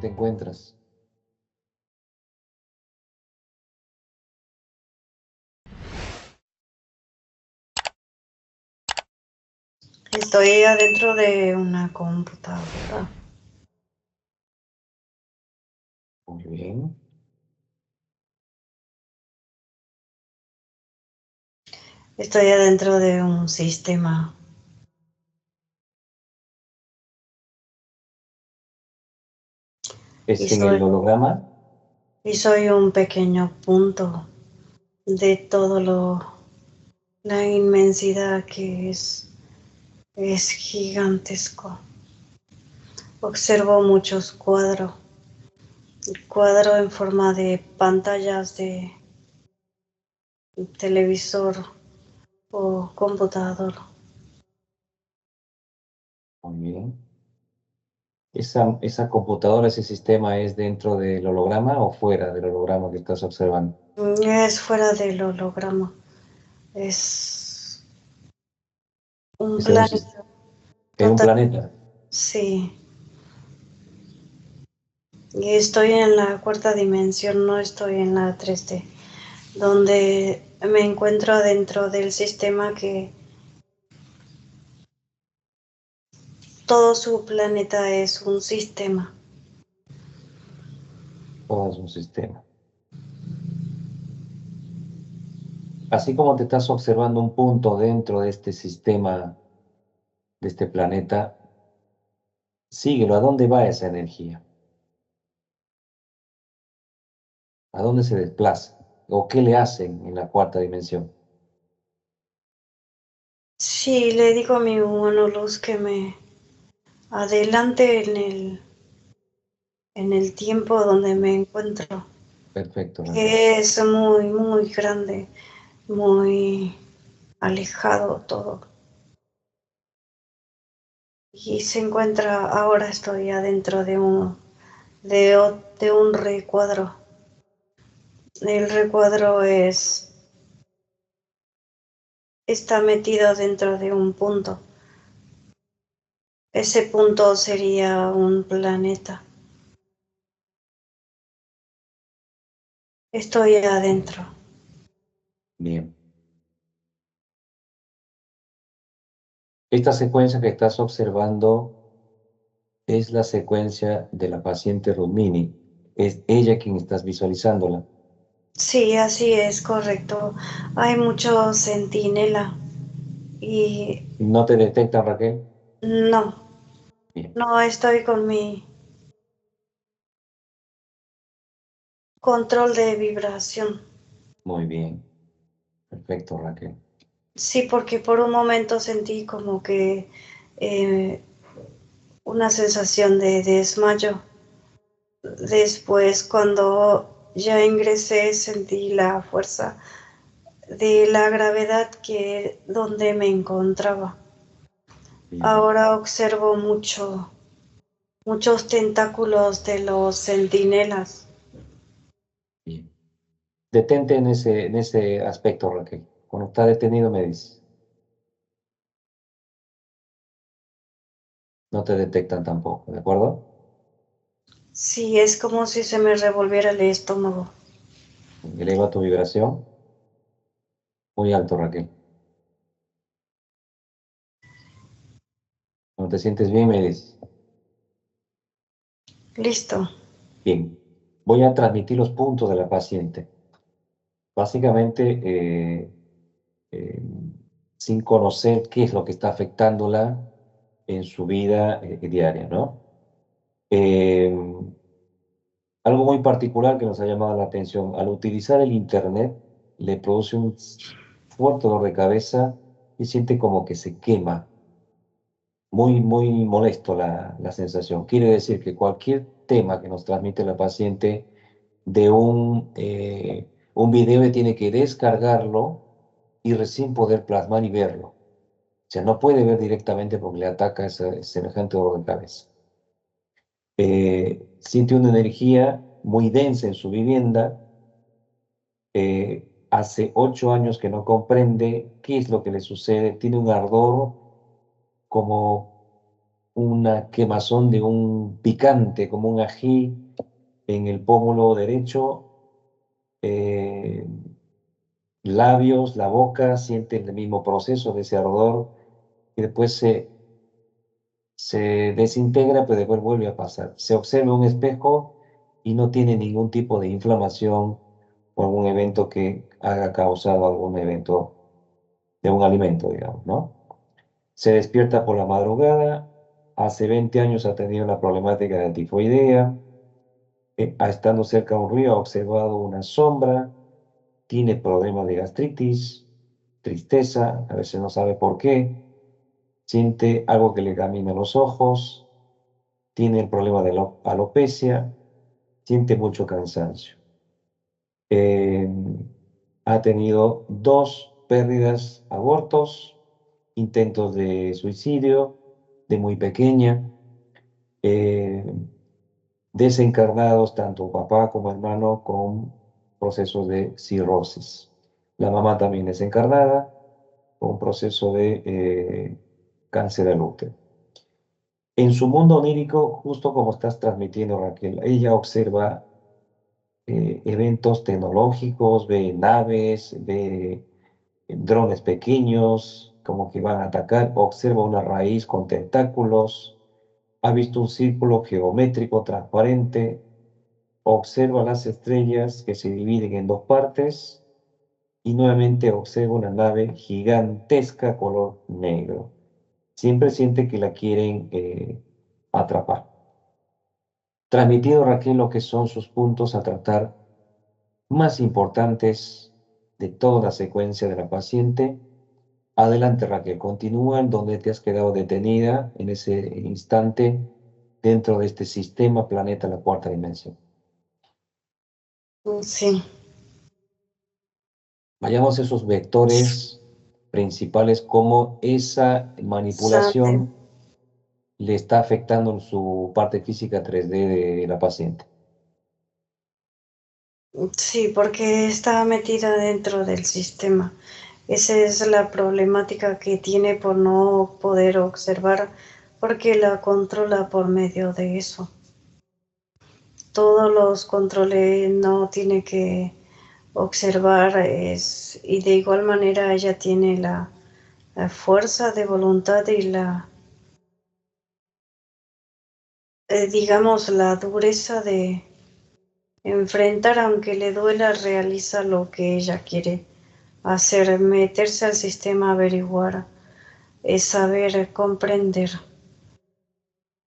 te encuentras? Estoy adentro de una computadora. Muy bien. Estoy adentro de un sistema. Y ¿Es en el soy, holograma? y soy un pequeño punto de la inmensidad que es gigantesco. Observo muchos cuadros en forma de pantallas de televisor o computador. Muy bien. ¿Esa computadora, ese sistema es dentro del holograma o fuera del holograma que estás observando? Es fuera del holograma. Es un Es en planeta en un total. planeta. Sí. Y estoy en la cuarta dimensión, no estoy en la 3D, donde me encuentro dentro del sistema que todo su planeta es un sistema. Todo es un sistema. Así como te estás observando un punto dentro de este sistema, de este planeta, síguelo. ¿A dónde va esa energía? ¿A dónde se desplaza? ¿O qué le hacen en la cuarta dimensión? Sí, le digo a mi humano luz que me adelante en el tiempo donde me encuentro, Perfecto, Raquel. que es muy, muy grande, muy alejado todo. Y se encuentra, ahora estoy adentro de un recuadro. El recuadro está metido dentro de un punto. Ese punto sería un planeta. Estoy adentro. Bien. Esta secuencia que estás observando es la secuencia de la paciente Rumini. Es ella quien estás visualizándola. Sí, así es, correcto. Hay mucho centinela y ¿No te detectan, Raquel? no, Bien, no estoy con mi control de vibración. muy bien. Perfecto, Raquel. Sí, porque por un momento sentí como que eh, una sensación de desmayo. Después, cuando ya ingresé, sentí la fuerza de la gravedad que donde me encontraba. Bien, Ahora observo muchos tentáculos de los centinelas. bien. Detente en ese aspecto, Raquel. Cuando está detenido, me dices. No te detectan tampoco, ¿de acuerdo? Sí, es como si se me revolviera el estómago. Eleva tu vibración. Muy alto, Raquel. Cuando te sientes bien, me dices. Listo. Bien. Voy a transmitir los puntos de la paciente. Básicamente, eh, sin conocer qué es lo que está afectándola en su vida diaria, ¿no? Eh, Algo muy particular que nos ha llamado la atención, al utilizar el Internet, le produce un fuerte dolor de cabeza y siente como que se quema. Muy, muy molesto la sensación. Quiere decir que cualquier tema que nos transmite la paciente de un video tiene que descargarlo y recién poder plasmar y verlo. O sea, no puede ver directamente porque le ataca ese semejante dolor de cabeza. Siente una energía muy densa en su vivienda. Hace 8 años que no comprende qué es lo que le sucede. Tiene un ardor como una quemazón de un picante, como un ají en el pómulo derecho, eh, labios, la boca, sienten el mismo proceso de ese ardor y después se desintegra, pero después vuelve a pasar. Se observa un espejo y no tiene ningún tipo de inflamación o algún evento que haya causado algún evento de un alimento, digamos, ¿no? Se despierta por la madrugada, hace 20 años ha tenido la problemática de tifoidea, estando cerca de un río ha observado una sombra, tiene problemas de gastritis, tristeza, a veces no sabe por qué, siente algo que le camina los ojos, tiene el problema de la alopecia, siente mucho cansancio. Eh, Ha tenido dos pérdidas, abortos, intentos de suicidio de muy pequeña, eh, desencarnados tanto papá como hermano con procesos de cirrosis. La mamá también desencarnada con un proceso de cáncer al útero. En su mundo onírico, justo como estás transmitiendo, Raquel, ella observa eventos tecnológicos, ve naves, ve drones pequeños, como que van a atacar, observa una raíz con tentáculos, ha visto un círculo geométrico transparente, observa las estrellas que se dividen en dos partes y nuevamente observa una nave gigantesca color negro. Siempre siente que la quieren atrapar. Transmitido, Raquel, lo que son sus puntos a tratar más importantes de toda la secuencia de la paciente. Adelante, Raquel, continúa en donde te has quedado detenida en ese instante dentro de este sistema planeta, la cuarta dimensión. Sí, Vayamos a esos vectores principales, cómo esa Sante. manipulación le está afectando en su parte física 3D de la paciente. Sí, porque está metida dentro del sistema. Esa es la problemática que tiene por no poder observar, porque la controla por medio de eso. Todos los controles no tiene que observar y de igual manera ella tiene la fuerza de voluntad y digamos, la dureza de enfrentar, aunque le duela, realiza lo que ella quiere hacer, meterse al sistema, averiguar, es saber comprender,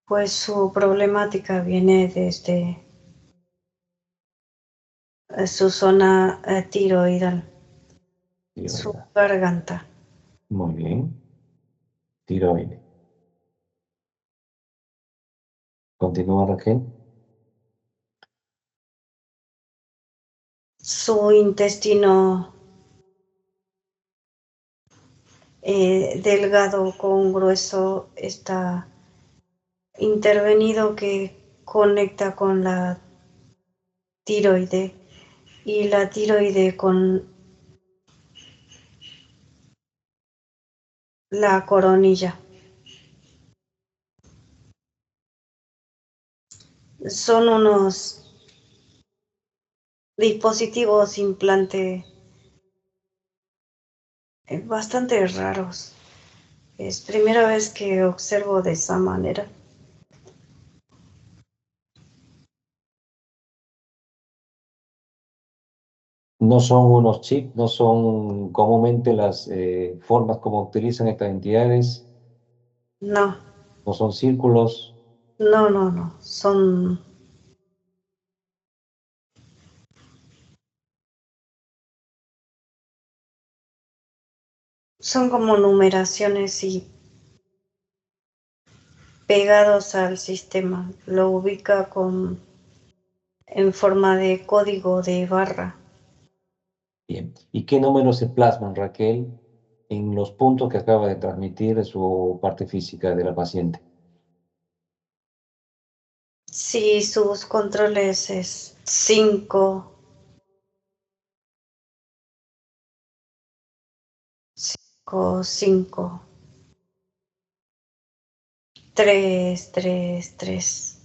pues su problemática viene desde su zona tiroidal, su Tiroides. garganta. Muy bien. Tiroides. Continúa, Raquel. Su intestino delgado con grueso está intervenido, que conecta con la tiroide y la tiroide con la coronilla. Son unos dispositivos implante bastante raros. Es primera vez que observo de esa manera. No son unos chips, no son comúnmente las formas como utilizan estas entidades, No, no son círculos. no, no, no. Son como numeraciones y pegados al sistema. Lo ubica en forma de código de barra. Bien. ¿Y qué números se plasman, Raquel, en los puntos que acaba de transmitir de su parte física de la paciente? Sí, sus controles es 5, 5, 5, 3, 3, 3.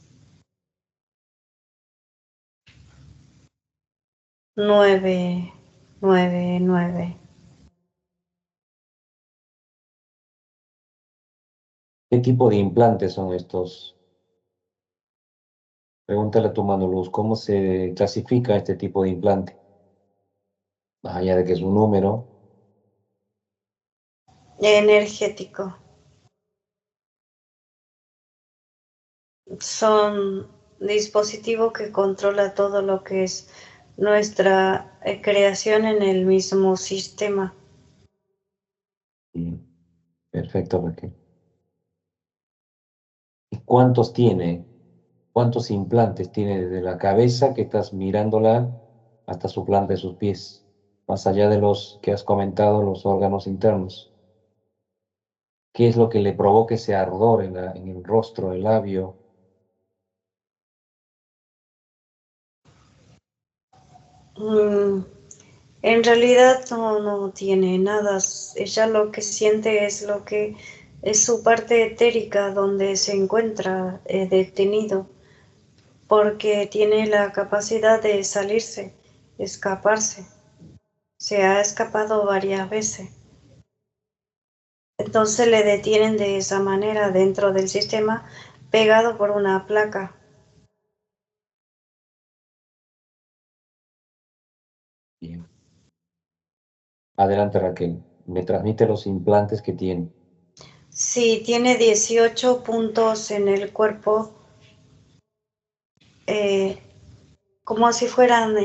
9, 9, 9. ¿Qué tipo de implantes son estos? Pregúntale a tu mano luz, ¿cómo se clasifica este tipo de implante? Más allá de que es un número. Energético. Son dispositivos que controla todo lo que es nuestra creación en el mismo sistema. Perfecto, Raquel. ¿Y cuántos tiene? ¿Cuántos implantes tiene desde la cabeza que estás mirándola hasta su planta de sus pies? Más allá de los que has comentado, los órganos internos. ¿Qué es lo que le provoca ese ardor en el rostro, el labio? En realidad no tiene nada. Ella lo que siente es lo que es su parte etérica donde se encuentra detenido, porque tiene la capacidad de salirse, escaparse. Se ha escapado varias veces. Entonces le detienen de esa manera dentro del sistema, pegado por una placa. Bien. Adelante, Raquel. Me transmite los implantes que tiene. Sí, tiene 18 puntos en el cuerpo, como si fueran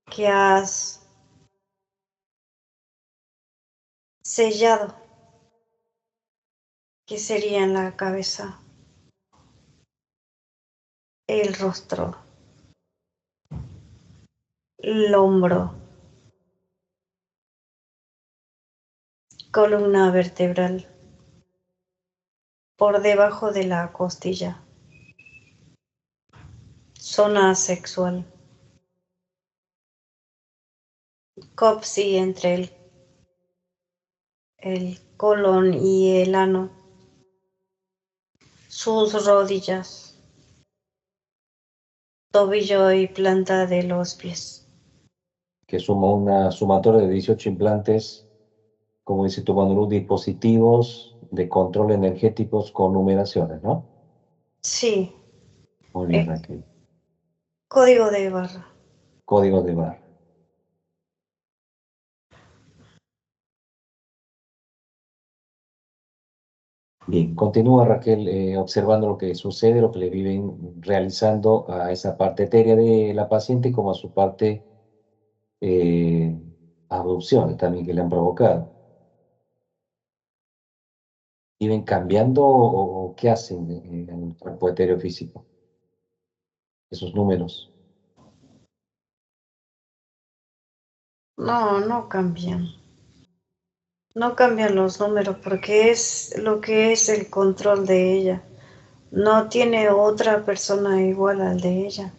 que has sellado, que sería en la cabeza, el rostro, el hombro, columna vertebral, por debajo de la costilla, zona sexual, copsi entre el colon y el ano, sus rodillas, tobillo y planta de los pies. Que suma una sumatoria de 18 implantes, como dice tu mano luz, dispositivos de control energéticos con numeraciones, ¿no? Sí, Muy bien, eh, Raquel. código de barra. Código de barra. Bien, continúa Raquel observando lo que sucede, lo que le viven realizando a esa parte etérea de la paciente como a su parte eh, abducciones también que le han provocado. ¿Viven cambiando o qué hacen en el cuerpo etéreo físico? Esos números. No cambian. No cambian los números porque es lo que es el control de ella. No tiene otra persona igual al de ella.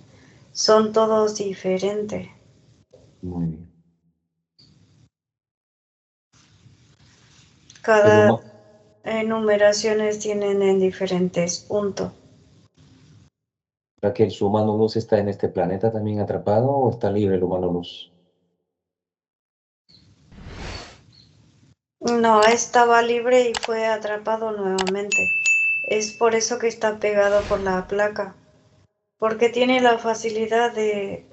Son todos diferentes. Muy bien. El Cada humano. enumeraciones tienen en diferentes puntos. Raquel, ¿su humano luz está en este planeta también atrapado o está libre el humano luz? No, estaba libre y fue atrapado nuevamente. Es por eso que está pegado por la placa. Porque tiene la facilidad de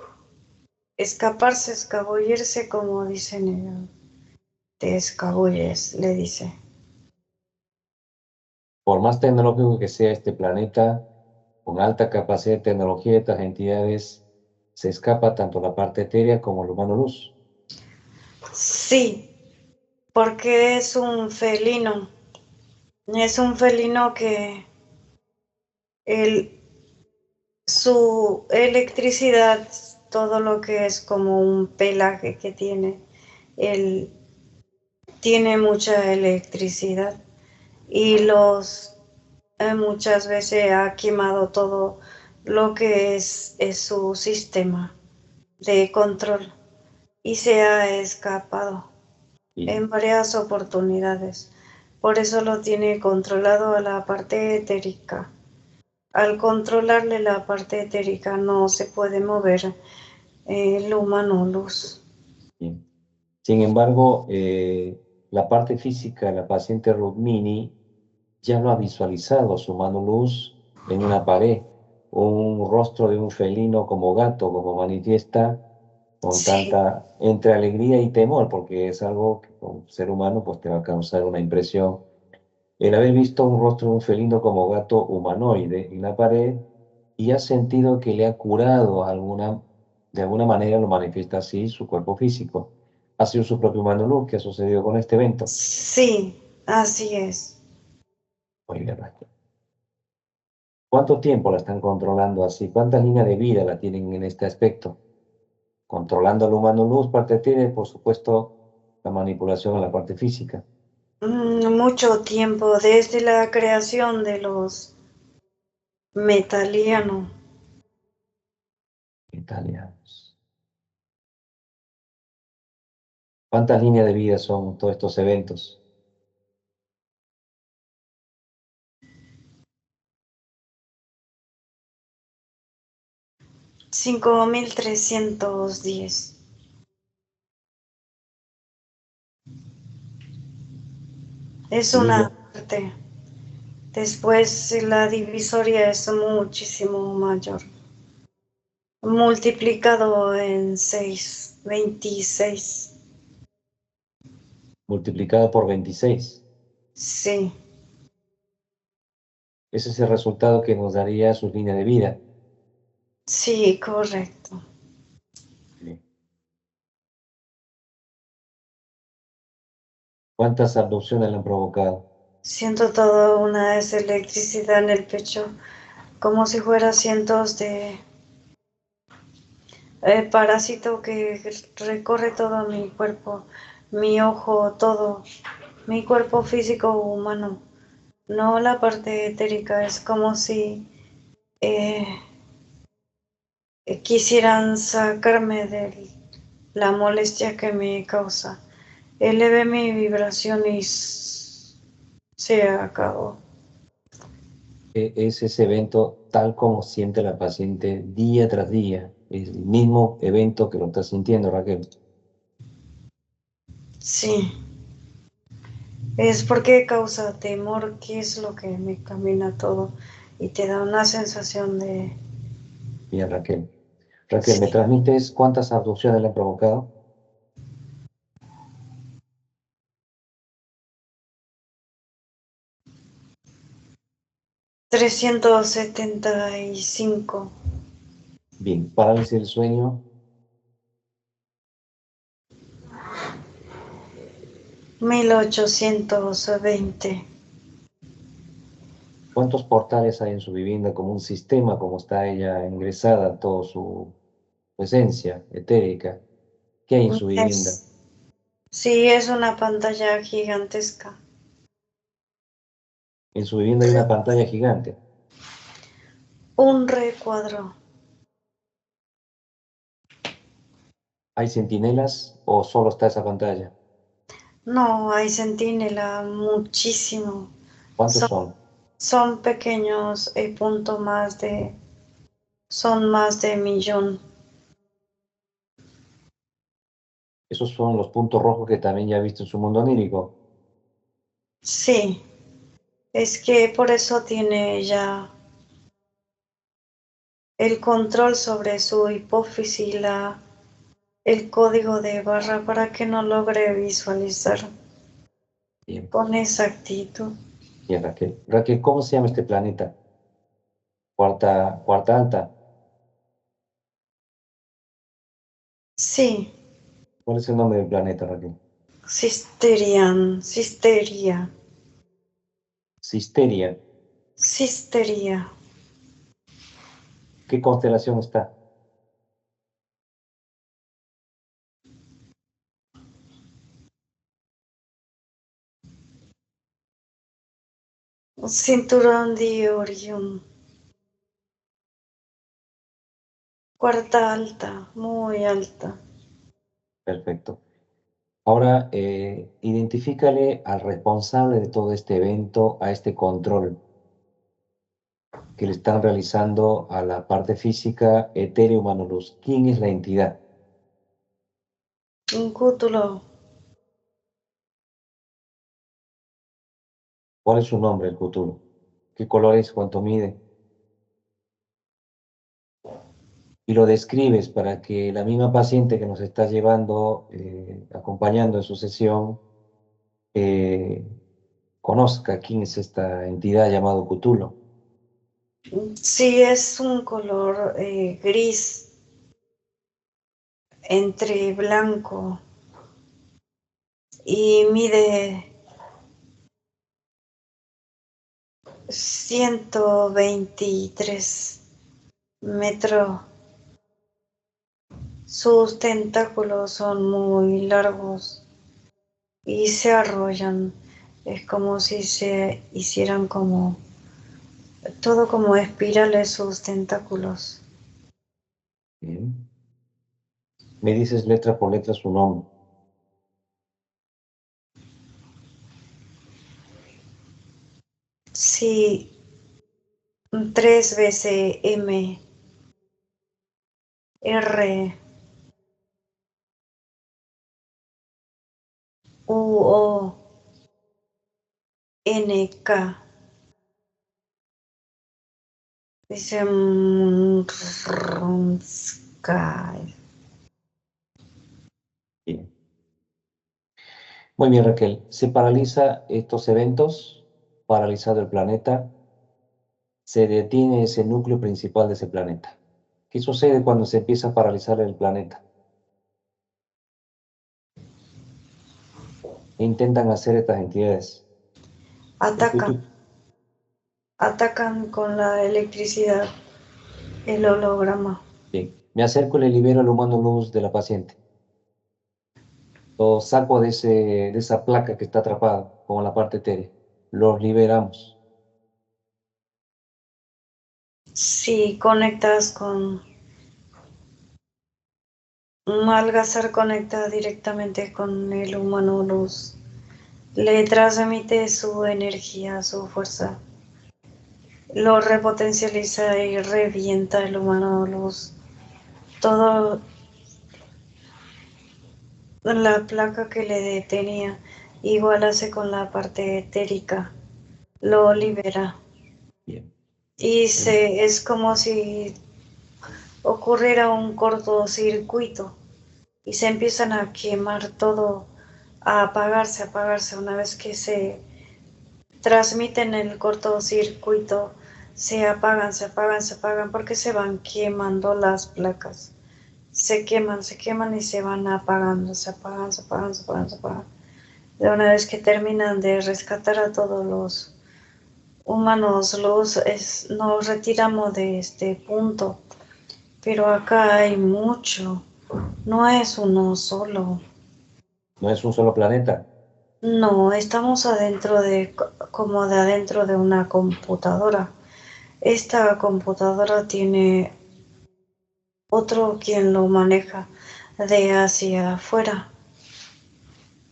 escaparse, escabullirse, como dicen ellos. Te escabulles, le dice. Por más tecnológico que sea este planeta, con alta capacidad de tecnología de estas entidades, se escapa tanto la parte etérea como el humano luz. Sí, porque es un felino. Es un felino que el, su electricidad, todo lo que es como un pelaje que tiene, él tiene mucha electricidad y muchas veces ha quemado todo lo que es su sistema de control y se ha escapado Y en varias oportunidades, por eso lo tiene controlado a la parte etérica. Al controlarle la parte etérica no se puede mover el humano luz. Bien. Sin embargo, la parte física, la paciente Rukmini ya lo ha visualizado, su mano luz en una pared, un rostro de un felino como gato, como manifiesta con Sí, tanta, entre alegría y temor, porque es algo que como ser humano pues te va a causar una impresión. El haber visto un rostro de un felino como gato humanoide en la pared y ha sentido que le ha curado de alguna manera lo manifiesta así su cuerpo físico. Ha sido su propio mano luz que ha sucedido con este evento. sí, así es. Oiga, ¿cuánto tiempo la están controlando así? ¿Cuántas líneas de vida la tienen en este aspecto? Controlando al humano luz, parte tiene, por supuesto, la manipulación en la parte física. Mucho tiempo, desde la creación de los metalianos. Italianos. ¿Cuántas líneas de vida son todos estos eventos? 5310. Es una Mil, parte. Después la divisoria es muchísimo mayor. Multiplicado en 6, 26. multiplicado por 26. Sí, Ese es el resultado que nos daría su línea de vida. sí, correcto. Bien. ¿Cuántas abducciones le han provocado? Siento toda una electricidad en el pecho, como si fuera cientos de parásito que recorre todo mi cuerpo, mi ojo, todo, mi cuerpo físico humano. No la parte etérica, es como si eh, quisieran sacarme de la molestia que me causa. Elevé mi vibración y se acabó. Es ese evento tal como siente la paciente día tras día. Es el mismo evento que lo está sintiendo, Raquel. Sí, es porque causa temor, que es lo que me camina todo y te da una sensación de... Bien, Raquel. Raquel, Sí, ¿me transmites cuántas abducciones le han provocado? 375. Bien, parálisis del sueño. 1820. ¿Cuántos portales hay en su vivienda como un sistema, como está ella ingresada, toda su esencia etérica? ¿Qué hay en su vivienda? Es, sí, es una pantalla gigantesca. En su vivienda hay una pantalla gigante. Un recuadro. ¿Hay centinelas o solo está esa pantalla? No, hay centinela, muchísimo. ¿Cuántos Son, son? son pequeños, punto más de, son más de millón. Esos son los puntos rojos que también ya he visto en su mundo onírico. Sí, es que por eso tiene ya el control sobre su hipófisis, el código de barra para que no logre visualizar Bien, con exactitud. bien, Raquel. Raquel, ¿cómo se llama este planeta? Cuarta alta. Sí, ¿Cuál es el nombre del planeta, Raquel? cisteria, Cisteria. cisteria. ¿Qué constelación está? Cinturón de Orión. Cuarta alta, muy alta. Perfecto. Ahora, identifícale al responsable de todo este evento, a este control que le están realizando a la parte física etéreo humano luz. ¿Quién es la entidad? Un cútulo. ¿Cuál es su nombre, el Cthulhu? ¿Qué color es? ¿Cuánto mide? Y lo describes para que la misma paciente que nos está llevando, acompañando en su sesión, eh, conozca quién es esta entidad llamado Cthulhu. Sí, es un color gris entre blanco y mide 123 metros. Sus tentáculos son muy largos y se arrollan. Es como si se hicieran todo como espirales sus tentáculos. Bien. Me dices letra por letra su nombre. Sí, 3 veces M, R, U, O, N, K. Dice Sky. Bien. Muy bien, Raquel. Se paraliza estos eventos, paralizado el planeta, se detiene ese núcleo principal de ese planeta. ¿Qué sucede cuando se empieza a paralizar el planeta? ¿Qué intentan hacer estas entidades? El Atacan, Cthulhu. atacan con la electricidad el holograma. Bien. Me acerco y le libero el humano luz de la paciente. Lo saco de esa placa que está atrapada, como la parte etérea. Los liberamos. Si conectas con Malgazar, conecta directamente con el humano luz. Le transmite su energía, su fuerza. Lo repotencializa y revienta el humano luz. Todo la placa que le detenía, igual hace con la parte etérica. Lo libera. Bien. Y Bien. es como si ocurriera un cortocircuito y se empiezan a quemar todo, a apagarse una vez que se transmiten el cortocircuito, se apagan porque se van quemando las placas. Se queman y se van apagando, se apagan, se apagan, se apagan, se apagan. De una vez que terminan de rescatar a todos los humanos, nos retiramos de este punto. Pero acá hay mucho, no es uno solo. No es un solo planeta. No, estamos como de adentro de una computadora. Esta computadora tiene otro quien lo maneja de hacia afuera.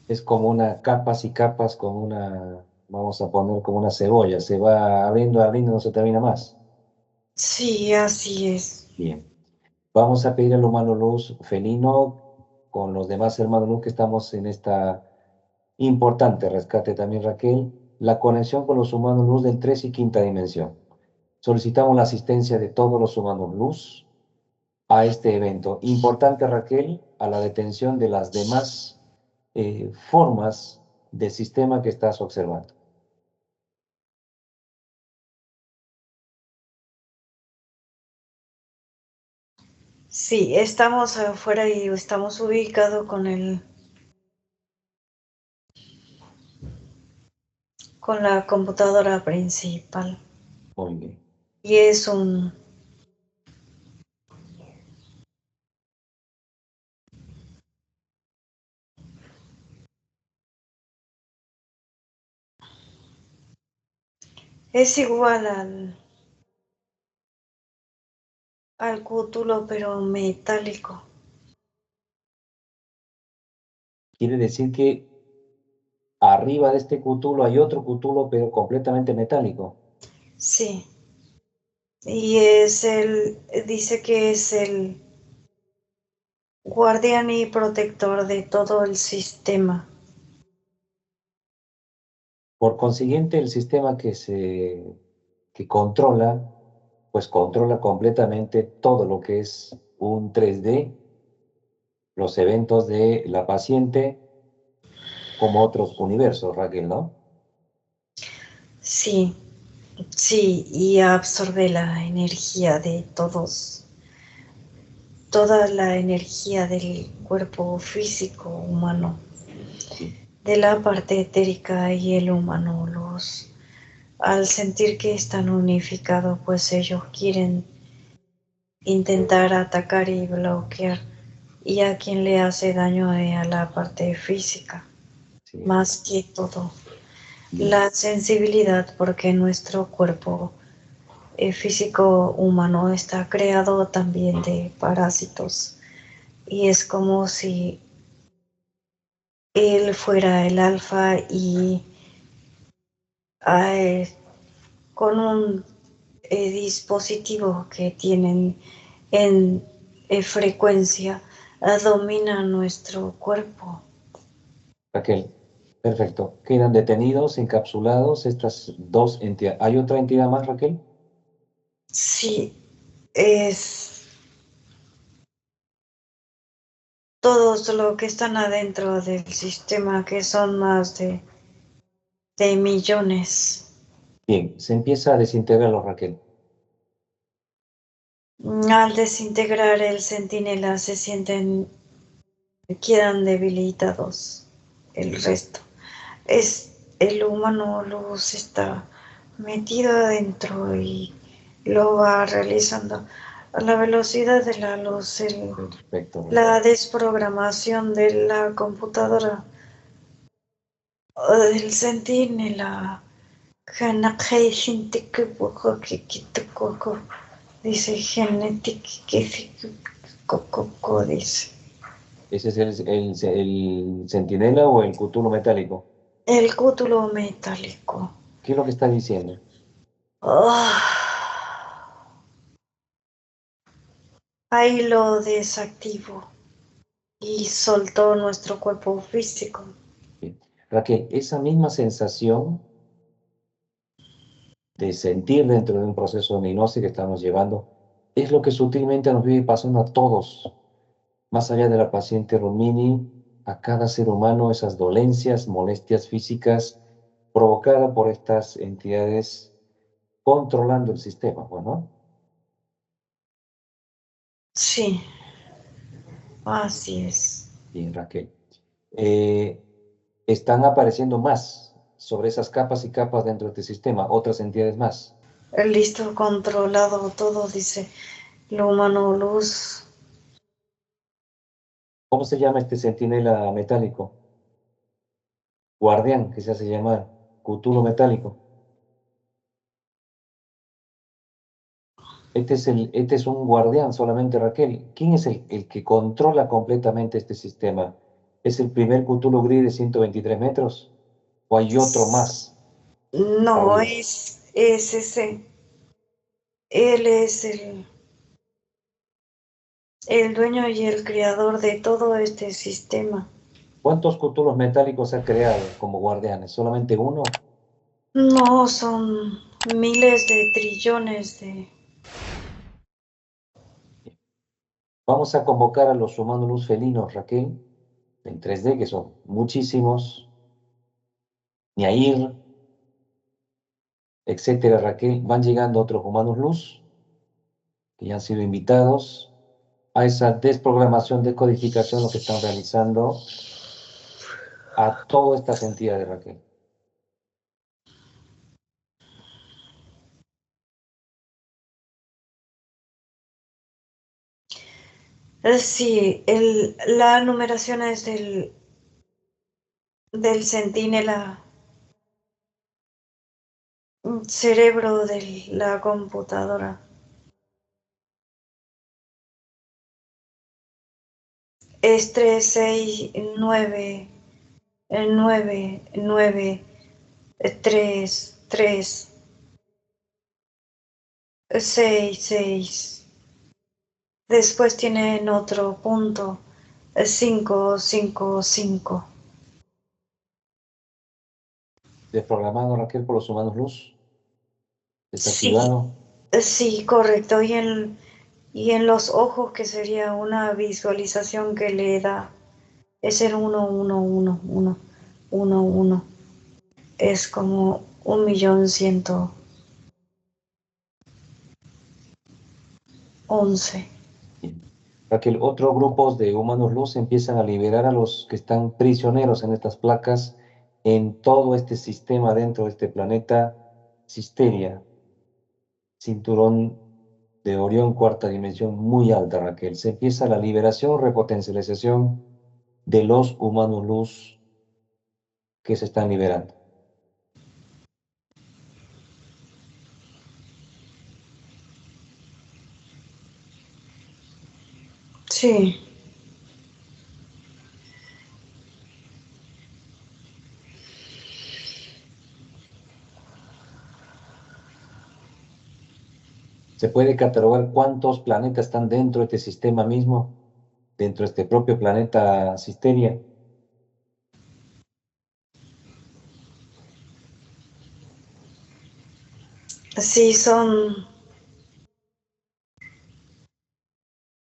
Es como una capas y capas con una, vamos a poner como una cebolla. Se va abriendo, abriendo, no se termina más. Sí, así es. Bien. Vamos a pedir al humano luz felino con los demás hermanos luz que estamos en esta importante rescate también, Raquel, la conexión con los humanos luz del 3 y quinta dimensión. Solicitamos la asistencia de todos los humanos luz a este evento. Importante, Raquel, a la detención de las demás formas del sistema que estás observando. Sí, estamos afuera y estamos ubicados con la computadora principal. Muy bien. Y es igual al cútulo, pero metálico. Quiere decir que arriba de este cútulo hay otro cútulo, pero completamente metálico. Sí. Y dice que es el guardián y protector de todo el sistema. Por consiguiente, el sistema que controla, pues controla completamente todo lo que es un 3D, los eventos de la paciente, como otros universos, Raquel, ¿no? Sí, sí, y absorbe la energía de todos, toda la energía del cuerpo físico humano, Sí, de la parte etérica y el humano. Al sentir que están unificados, pues ellos quieren intentar atacar y bloquear, y a quien le hace daño es a la parte física, sí, más que todo. bien, La sensibilidad, porque nuestro cuerpo físico humano está creado también de parásitos, y es como si él fuera el alfa y eh, con un dispositivo que tienen en frecuencia domina nuestro cuerpo. Raquel, perfecto. Quedan detenidos, encapsulados estas dos entidades. ¿Hay otra entidad más, Raquel? Sí, es todos los que están adentro del sistema, que son más de millones. Bien, se empieza a desintegrarlo, Raquel. Al desintegrar el centinela se sienten, quedan debilitados el resto. Es el humano luz está metido adentro y lo va realizando a la velocidad de la luz. Perfecto, Raquel. La desprogramación de la computadora del centinela. Dice genetic que dice ¿Ese es el centinela o el cútulo metálico? el cútulo metálico. ¿Qué es lo que está diciendo? Ah, ahí lo desactivo y soltó nuestro cuerpo físico. Bien. Raquel, esa misma sensación de sentir dentro de un proceso de hipnosis que estamos llevando es lo que sutilmente nos vive pasando a todos, más allá de la paciente Rumini, a cada ser humano, esas dolencias, molestias físicas provocadas por estas entidades controlando el sistema, bueno, Sí, así es. bien, Raquel. Eh, Están apareciendo más sobre esas capas y capas dentro de este sistema, otras entidades más. Listo, controlado todo, dice lo humano luz. ¿Cómo se llama este centinela metálico? Guardián, que se hace llamar, Cthulhu metálico. Este es un guardián solamente, Raquel. ¿Quién es el que controla completamente este sistema? ¿Es el primer Cthulhu gris de 123 metros? ¿O hay otro más No, arriba? es ese. Él es el dueño y el creador de todo este sistema. ¿Cuántos Cthulhus metálicos ha creado como guardianes? ¿Solamente uno? No, son miles de trillones de... Vamos a convocar a los humanos luz felinos, Raquel, en 3D, que son muchísimos. Niair, etcétera, Raquel. Van llegando otros humanos luz que ya han sido invitados a esa desprogramación, decodificación, lo que están realizando a todas estas entidades, Raquel. Sí, la numeración es del centinela, cerebro de la computadora. Es 369. 9, 9, 3, 3, 6, 6. Después tienen otro punto, 5, 5, 5. Desprogramado, Raquel, por los humanos luz. Sí, Desactivado. sí, correcto. Y en los ojos, que sería una visualización que le da, es el 1, 1, 1, 1, 1, 1. Es como 1.111.000. Bien. Raquel, otros grupos de humanos luz empiezan a liberar a los que están prisioneros en estas placas, en todo este sistema dentro de este planeta, Cisteria, cinturón de Orión, cuarta dimensión muy alta, Raquel. Se empieza la liberación, repotencialización de los humanos luz que se están liberando. Sí, ¿Se puede catalogar cuántos planetas están dentro de este sistema mismo, dentro de este propio planeta Cisteria? sí, son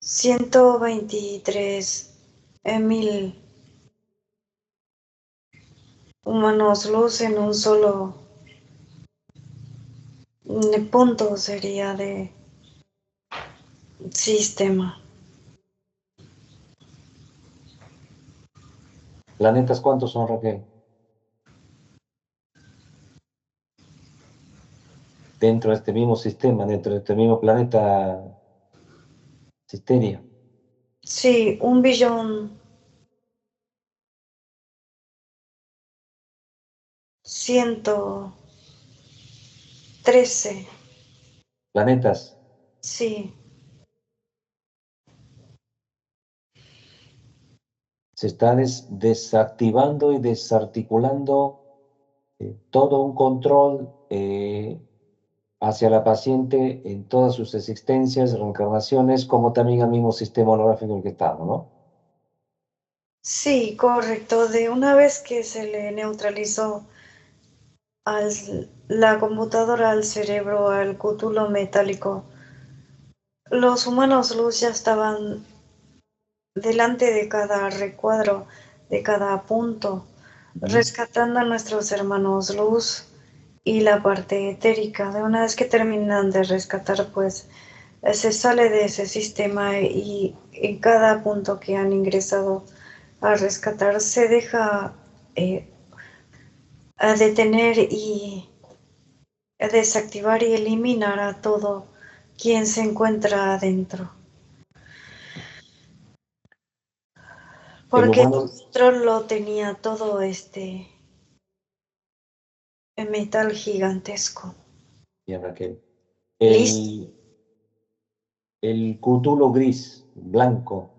123.000 humanos luz en un solo punto sería de sistema. ¿Planetas cuántos son, Raquel? Dentro de este mismo sistema, dentro de este mismo planeta Cisteria. Sí, 1.113.000. Planetas. Sí, Se está desactivando y desarticulando todo un control hacia la paciente en todas sus existencias, reencarnaciones, como también al mismo sistema holográfico en el que estamos, ¿no? sí, correcto. De una vez que se le neutralizó la computadora al cerebro, al cútulo metálico, los humanos luz ya estaban delante de cada recuadro, de cada punto, rescatando a nuestros hermanos luz y la parte etérica. De una vez que terminan de rescatar, pues se sale de ese sistema, y en cada punto que han ingresado a rescatar se deja a detener y a desactivar y eliminar a todo quien se encuentra adentro. El Porque el humano, control lo tenía todo metal gigantesco. bien, Raquel, Listo. el, el cútulo gris, blanco,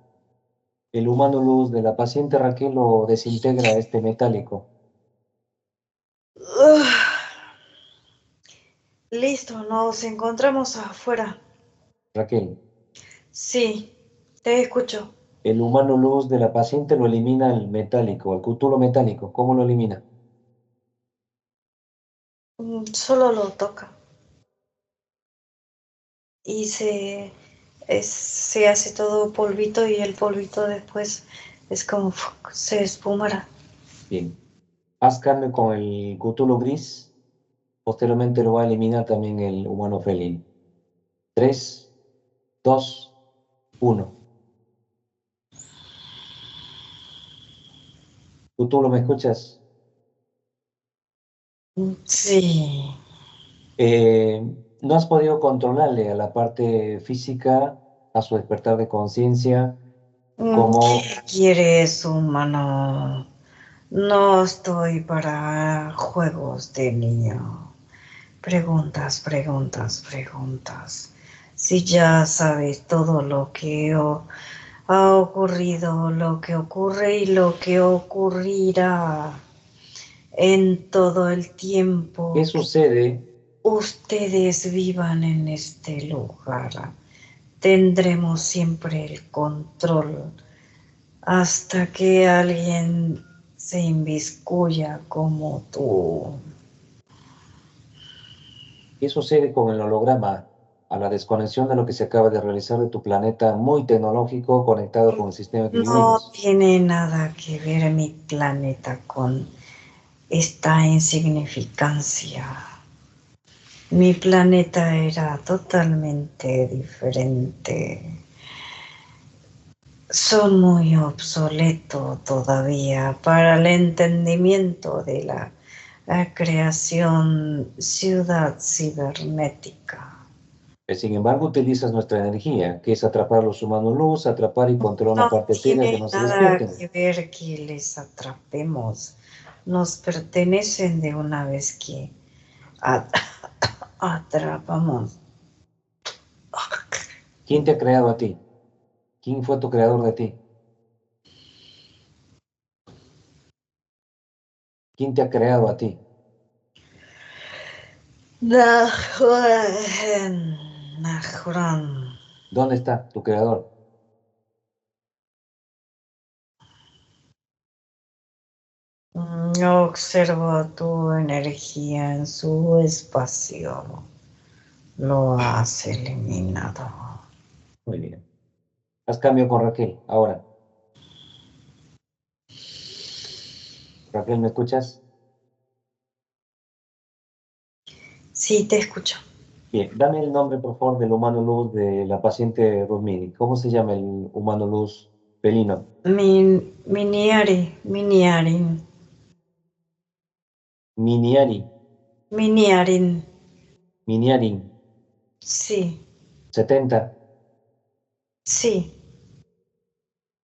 el humano luz de la paciente Raquel lo desintegra este metálico. Listo, nos encontramos afuera. Raquel, Sí, te escucho. el humano luz de la paciente lo elimina el metálico, el cútulo metálico. ¿Cómo lo elimina? Solo lo toca y se hace todo polvito, y el polvito después es como se espumará. Bien. Haz cambio con el cútulo gris. Posteriormente lo va a eliminar también el humano felino. 3, 2, 1. Cútulo, ¿me escuchas? Sí. Eh, no has podido controlarle a la parte física, a su despertar de conciencia, ¿Qué como quieres, humano? No estoy para juegos de niño. Preguntas, preguntas, preguntas. Si ya sabes todo lo que ha ocurrido lo que ocurre y lo que ocurrirá en todo el tiempo ¿Qué sucede? ustedes vivan en este lugar. Tendremos siempre el control hasta que alguien se inviscuya como tú. ¿Qué sucede con el holograma a la desconexión de lo que se acaba de realizar de tu planeta muy tecnológico conectado con el sistema de No pigmeos? tiene nada que ver mi planeta con esta insignificancia. Mi planeta era totalmente diferente. Son muy obsoletos todavía para el entendimiento de la creación ciudad cibernética. Sin embargo, utilizas nuestra energía, que es atrapar a los humanos luz, atrapar y controlar No una parte etérea que tiene no se nada despierten. que ver que les atrapemos. Nos pertenecen de una vez que atrapamos. ¿Quién te ha creado a ti? ¿Quién fue tu creador de ti? ¿Quién te ha creado a ti? Nahuran. ¿Dónde está tu creador? Observo tu energía en su espacio. Lo has eliminado. Muy bien. Haz cambio con Raquel. Ahora, Raquel, ¿me escuchas? Sí, te escucho. Bien, dame el nombre, por favor, del humano luz de la paciente Rosmini. ¿Cómo se llama el humano luz felino? Miniarin. Miniari, Miniarin. Miniarin, Sí, 70, sí,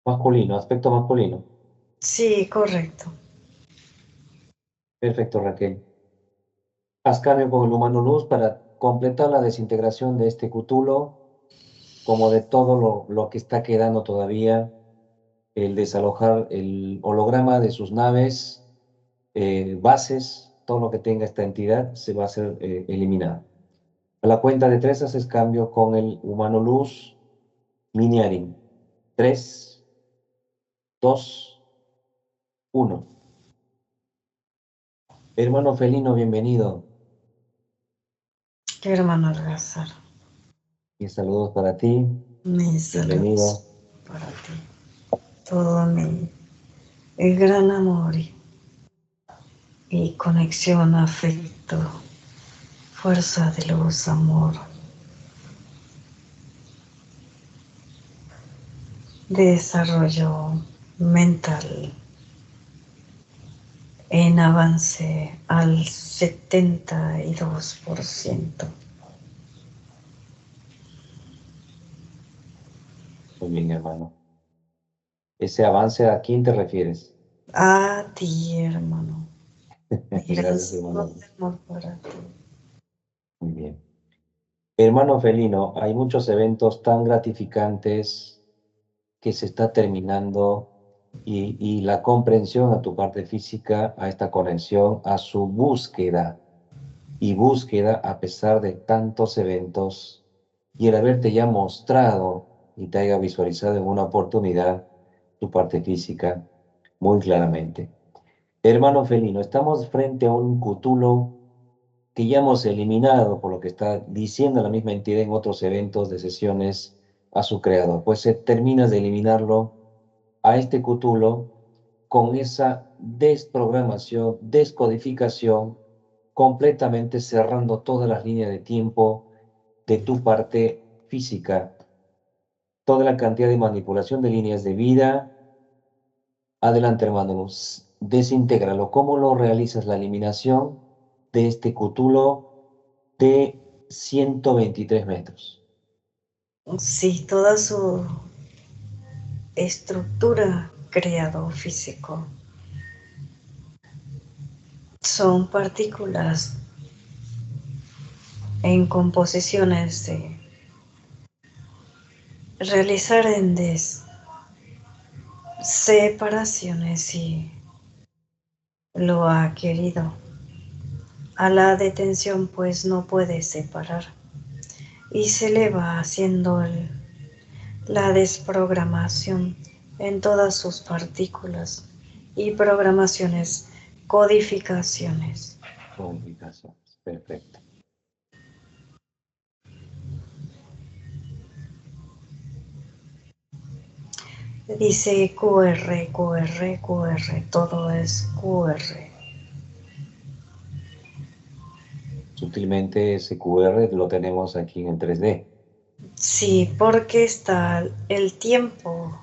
masculino, aspecto masculino. sí, correcto. Perfecto, Raquel. Haz cambio con el humano luz para completar la desintegración de este cútulo, como de todo lo que está quedando todavía, el desalojar el holograma de sus naves, bases, todo lo que tenga esta entidad se va a ser eliminado. A la cuenta de tres haces cambio con el humano luz Miniarin. 3, 2, 1. Hermano felino, bienvenido. Hermano Algázar, Y saludos para ti. mis saludos Bienvenido. para ti. Todo el gran amor y conexión, afecto, fuerza de luz, amor, desarrollo mental en avance al 72%. Muy bien, hermano. Ese avance, ¿a quién te refieres? A ti, hermano. Mi gran Gracias, saludo hermano. de amor para ti. Muy bien. Hermano felino, hay muchos eventos tan gratificantes que se está terminando y la comprensión a tu parte física, a esta conexión, a su búsqueda y búsqueda a pesar de tantos eventos y el haberte ya mostrado y te haya visualizado en una oportunidad tu parte física muy claramente. Hermano felino, estamos frente a un cutulo que ya hemos eliminado por lo que está diciendo la misma entidad en otros eventos de sesiones a su creador. Pues se termina de eliminarlo a este cutulo con esa desprogramación, descodificación, completamente cerrando todas las líneas de tiempo de tu parte física, toda la cantidad de manipulación de líneas de vida. Adelante, hermano, desintégralo. ¿Cómo lo realizas la eliminación de este cutulo de 123 metros? Sí, toda su estructura creado físico son partículas en composiciones de realizar endes separaciones si lo ha querido. A la detención pues no puede separar y se le va haciendo la desprogramación en todas sus partículas y programaciones, codificaciones. Codificaciones. Perfecto. Dice QR, QR, QR, todo es QR. Sutilmente ese QR lo tenemos aquí en el 3D. Sí, porque está el tiempo,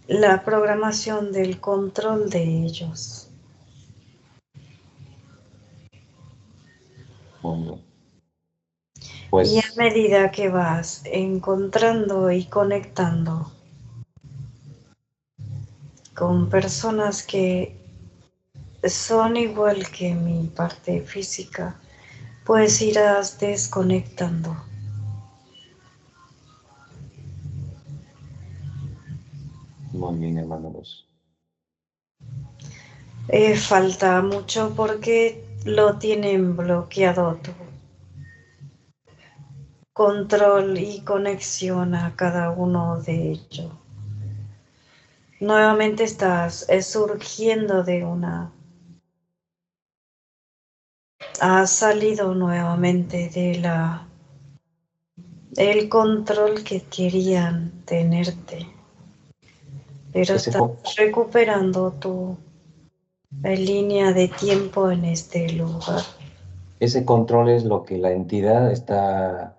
la programación del control de ellos. Muy bien. Y a Pues medida que vas encontrando y conectando con personas que son igual que mi parte física, pues irás desconectando. muy bien, hermano Luz. Falta mucho porque lo tienen bloqueado tu control y conexión a cada uno de ellos. Nuevamente estás surgiendo de una... Has salido nuevamente de el control que querían tenerte, pero Ese, estás recuperando tu línea de tiempo en este lugar. ese control es lo que la entidad está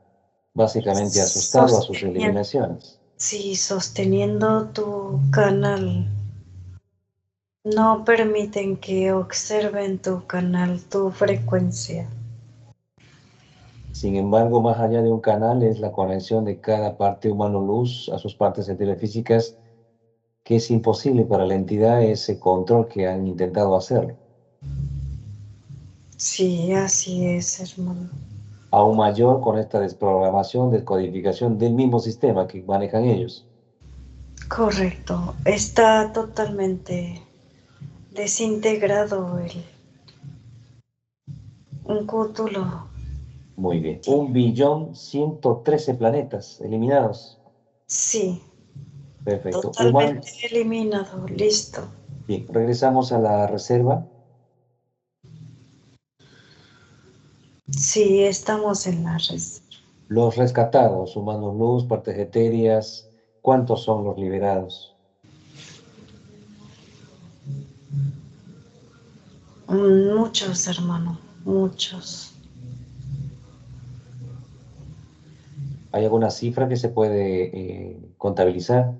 básicamente asustado a sus Sosteniendo, eliminaciones. sí, sosteniendo tu canal. No permiten que observen tu canal, tu frecuencia. Sin embargo, más allá de un canal es la conexión de cada parte humano-luz a sus partes físicas, que es imposible para la entidad ese control que han intentado hacer. Sí, así es, hermano. Aún mayor con esta desprogramación, descodificación del mismo sistema que manejan ellos. Correcto. Está totalmente desintegrado un cútulo. Muy bien. 1.113.000.000 planetas eliminados. Sí, Perfecto. totalmente eliminado. Listo. Bien, regresamos a la reserva. Sí, estamos en la red. Los rescatados, humanos luz, partes etéreas, ¿cuántos son los liberados? Muchos, hermano, muchos. ¿Hay alguna cifra que se puede contabilizar?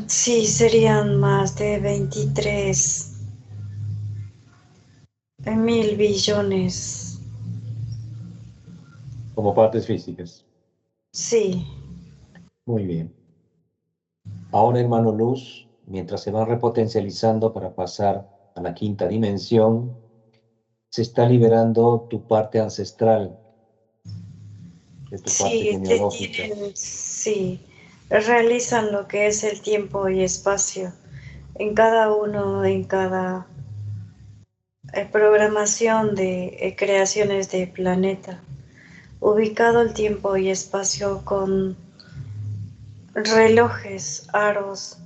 Sí, serían más de 23.000 billones. Como partes físicas. Sí, Muy bien. Ahora, hermano Luz, mientras se va repotencializando para pasar a la quinta dimensión, se está liberando tu parte ancestral de tu parte sí, te genealógica. tienen, sí, realizan lo que es el tiempo y espacio en cada uno, en cada programación de creaciones de planeta, ubicado el tiempo y espacio con relojes, aros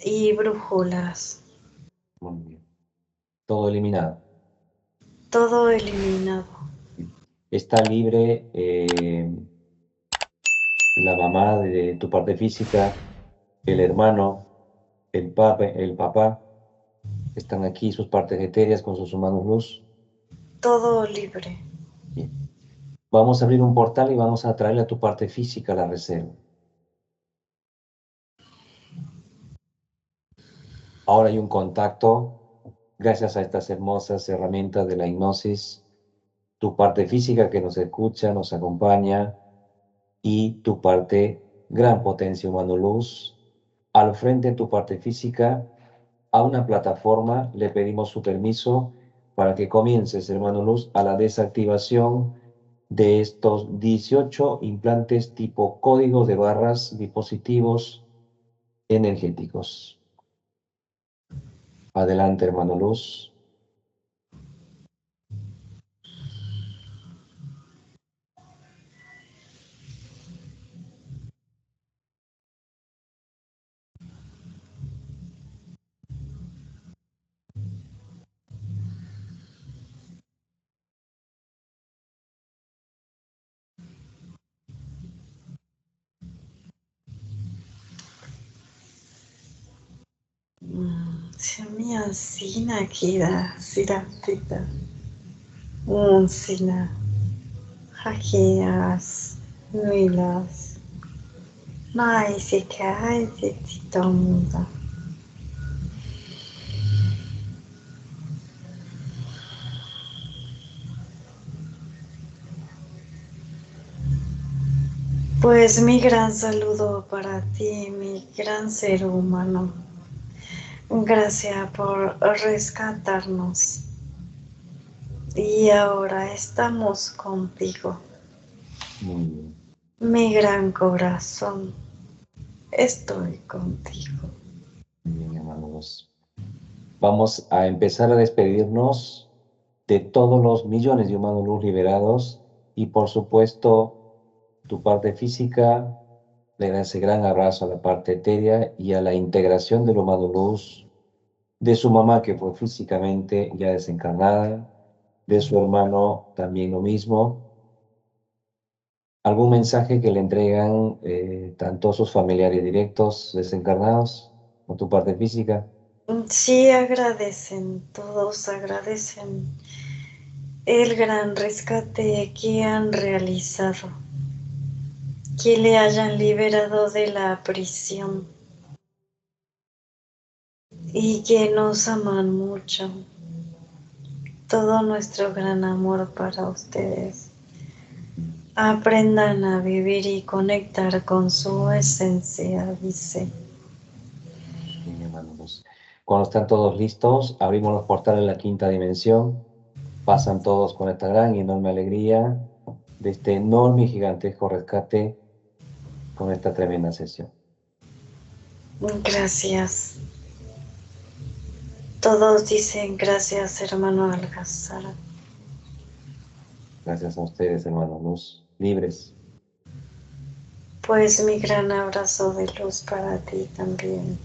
y brújulas, Muy bien. Todo eliminado. todo eliminado. Está libre la mamá de tu parte física, el hermano, el papá, están aquí sus partes etéreas con sus humanos luz. Todo libre. Bien. Vamos a abrir un portal y vamos a traerle a tu parte física la reserva. Ahora hay un contacto, gracias a estas hermosas herramientas de la hipnosis, tu parte física que nos escucha, nos acompaña, y tu parte gran potencia humano luz. Al frente de tu parte física, a una plataforma, le pedimos su permiso para que comiences, hermano Luz, a la desactivación de estos 18 implantes tipo código de barras dispositivos energéticos. Adelante, hermano Luz. Semia sina kida sida tita. Sina hakias milas. Nai sikai sititomda. Pues mi gran saludo para ti, mi gran ser humano. Gracias por rescatarnos. Y ahora estamos contigo. Muy bien. Mi gran corazón, estoy contigo. Muy bien, hermano Luz. Vamos a empezar a despedirnos de todos los millones de humanos luz liberados y por supuesto tu parte física le da ese gran abrazo a la parte etérea y a la integración del humano luz, de su mamá que fue físicamente ya desencarnada, de su hermano también lo mismo. ¿Algún mensaje que le entregan tanto sus familiares directos desencarnados o tu parte física? Sí, agradecen, todos agradecen el gran rescate que han realizado, que le hayan liberado de la prisión y que nos aman mucho. Todo nuestro gran amor para ustedes. Aprendan a vivir y conectar con su esencia, dice. Bien, hermanos. Cuando están todos listos, abrimos los portales a la quinta dimensión. Pasan todos con esta gran y enorme alegría de este enorme y gigantesco rescate con esta tremenda sesión. Gracias. Todos dicen gracias, hermano Alcázar. Gracias a ustedes, hermanos Luz, libres. Pues mi gran abrazo de luz para ti también.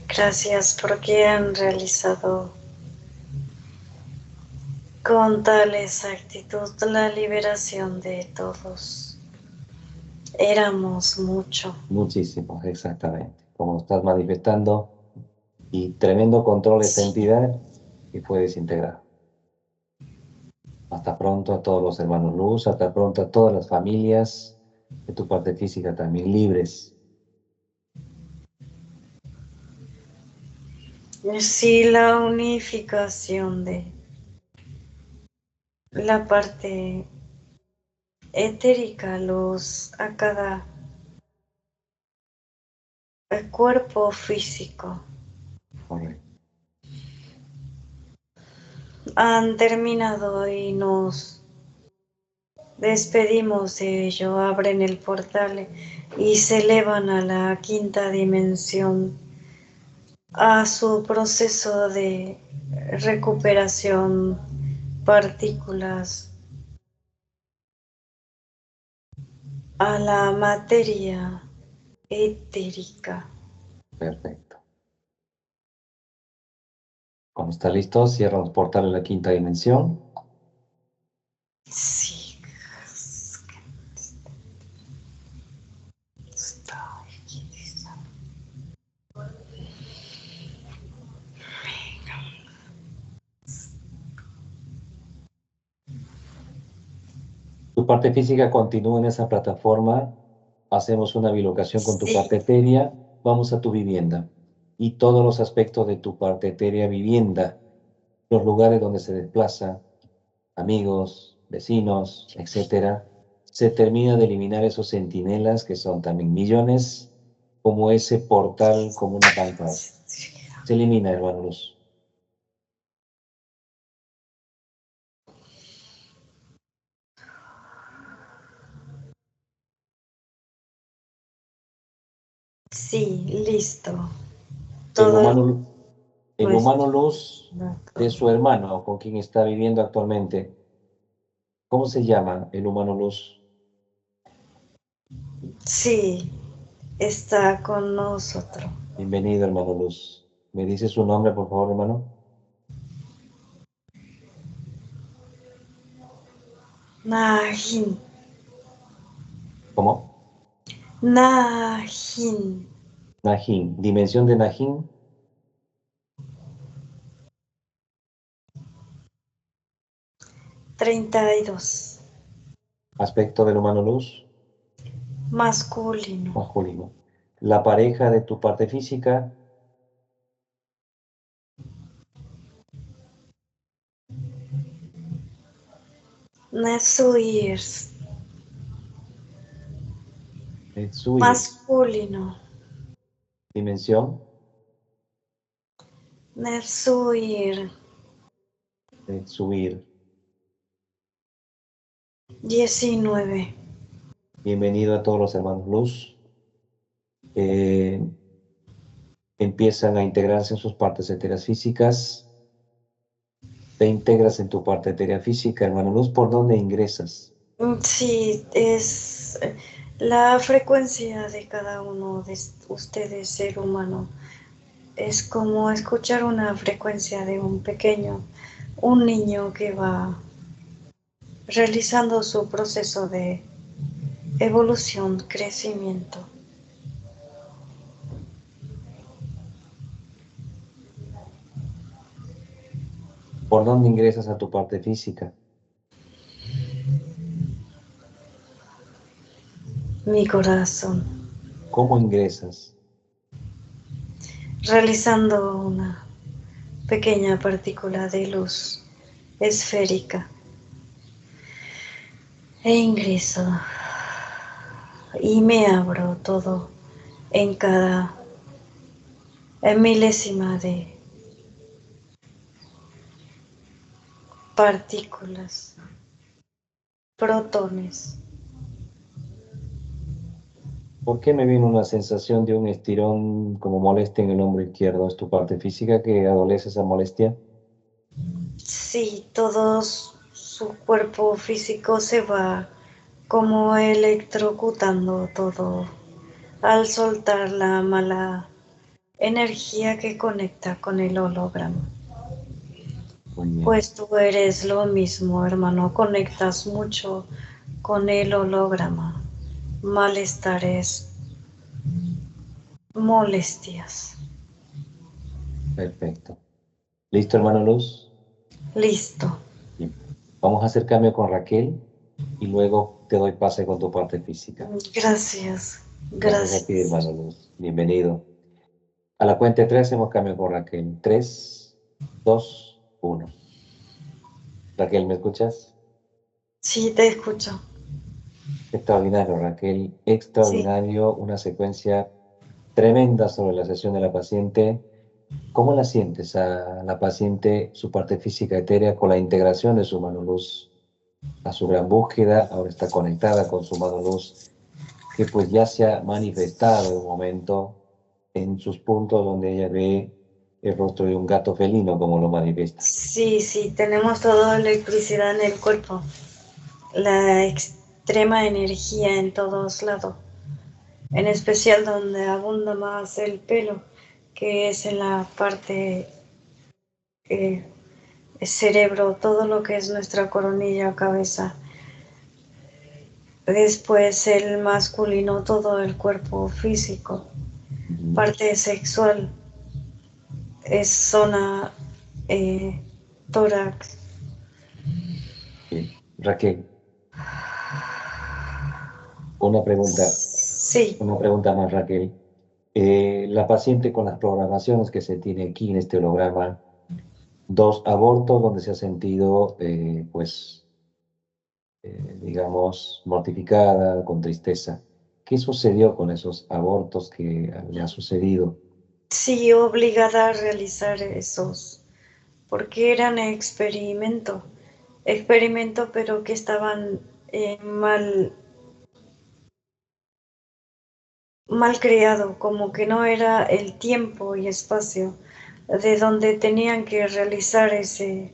Gracias porque han realizado con tal exactitud la liberación de todos. Éramos mucho. Muchísimos, exactamente. Como lo estás manifestando, y tremendo control de esta Sí. entidad y fue desintegrado. Hasta pronto a todos los hermanos Luz, hasta pronto a todas las familias de tu parte física también libres. Sí, la unificación de la parte etérica a cada cuerpo físico. Correcto. Han terminado y nos despedimos de ello, abren el portal y se elevan a la quinta dimensión, a su proceso de recuperación, partículas, a la materia etérica. Perfecto. Cuando está listo, cierra los portales a la quinta dimensión. Sí. Tu parte física continúa en esa plataforma. Hacemos una bilocación con tu Sí. parte etérea. Vamos a tu vivienda. Y todos los aspectos de tu parte etérea vivienda, los lugares donde se desplaza, amigos, vecinos, etcétera, se termina de eliminar esos centinelas que son también millones, como ese portal, como una pantalla. Se elimina, hermanos. Sí, listo. El Todo humano, el humano nuestro luz de dato. su hermano con quien está viviendo actualmente. ¿Cómo se llama el humano luz? Sí, está con nosotros. Bienvenido, hermano luz. ¿Me dice su nombre, por favor, hermano? Najin, ¿Cómo? Najin, Najín. Dimensión de Najín. 32. Aspecto del humano luz. Masculino. Masculino. La pareja de tu parte física. Nesuirs. Metsuir. Masculino. Dimensión. Nesuir. Metsuir. 19. Bienvenido a todos los hermanos luz. Eh, Empiezan a integrarse en sus partes etéreas físicas. Te integras en tu parte etérea física, hermano luz, ¿por dónde ingresas? Sí, es la frecuencia de cada uno de ustedes, ser humano. Es como escuchar una frecuencia de un pequeño, un niño que va realizando su proceso de evolución, crecimiento. ¿Por dónde ingresas a tu parte física? Mi corazón, ¿Cómo ingresas? realizando una pequeña partícula de luz esférica e ingreso y me abro todo en cada milésima de partículas, protones. ¿Por qué me viene una sensación de un estirón como molestia en el hombro izquierdo? ¿Es tu parte física que adolece esa molestia? Sí, todo su cuerpo físico se va como electrocutando todo al soltar la mala energía que conecta con el holograma. Muy bien, Pues tú eres lo mismo, hermano, conectas mucho con el holograma, malestares, molestias. perfecto. ¿Listo, hermano Luz? Listo. Bien. Vamos a hacer cambio con Raquel y luego te doy pase con tu parte física. Gracias, Gracias a ti, gracias. hermano Luz. Bienvenido. A la cuenta de tres hacemos cambio con Raquel. Tres, dos, uno. Raquel, ¿me escuchas? Sí, te escucho. Extraordinario, Raquel. Sí. Extraordinario. Una secuencia tremenda sobre la sesión de la paciente. ¿Cómo la sientes a la paciente, su parte física etérea, con la integración de su mano luz a su gran búsqueda? Ahora está conectada con su mano luz, que pues ya se ha manifestado en un momento en sus puntos donde ella ve el rostro de un gato felino, como lo manifiesta. Sí, sí, tenemos toda electricidad en el cuerpo, la extrema energía en todos lados, en especial donde abunda más el pelo, que es en la parte eh, cerebro, todo lo que es nuestra coronilla, cabeza. Después el masculino, todo el cuerpo físico, Ujú. parte sexual, es zona eh, tórax. Bien. Raquel, una pregunta, Sí, una pregunta más, Raquel. La paciente con las programaciones que se tiene aquí en este holograma, dos abortos donde se ha sentido, pues, digamos, mortificada, con tristeza. ¿Qué sucedió con esos abortos que le ha sucedido? sí, obligada a realizar esos, porque eran experimento, pero que estaban mal creado, como que no era el tiempo y espacio de donde tenían que realizar ese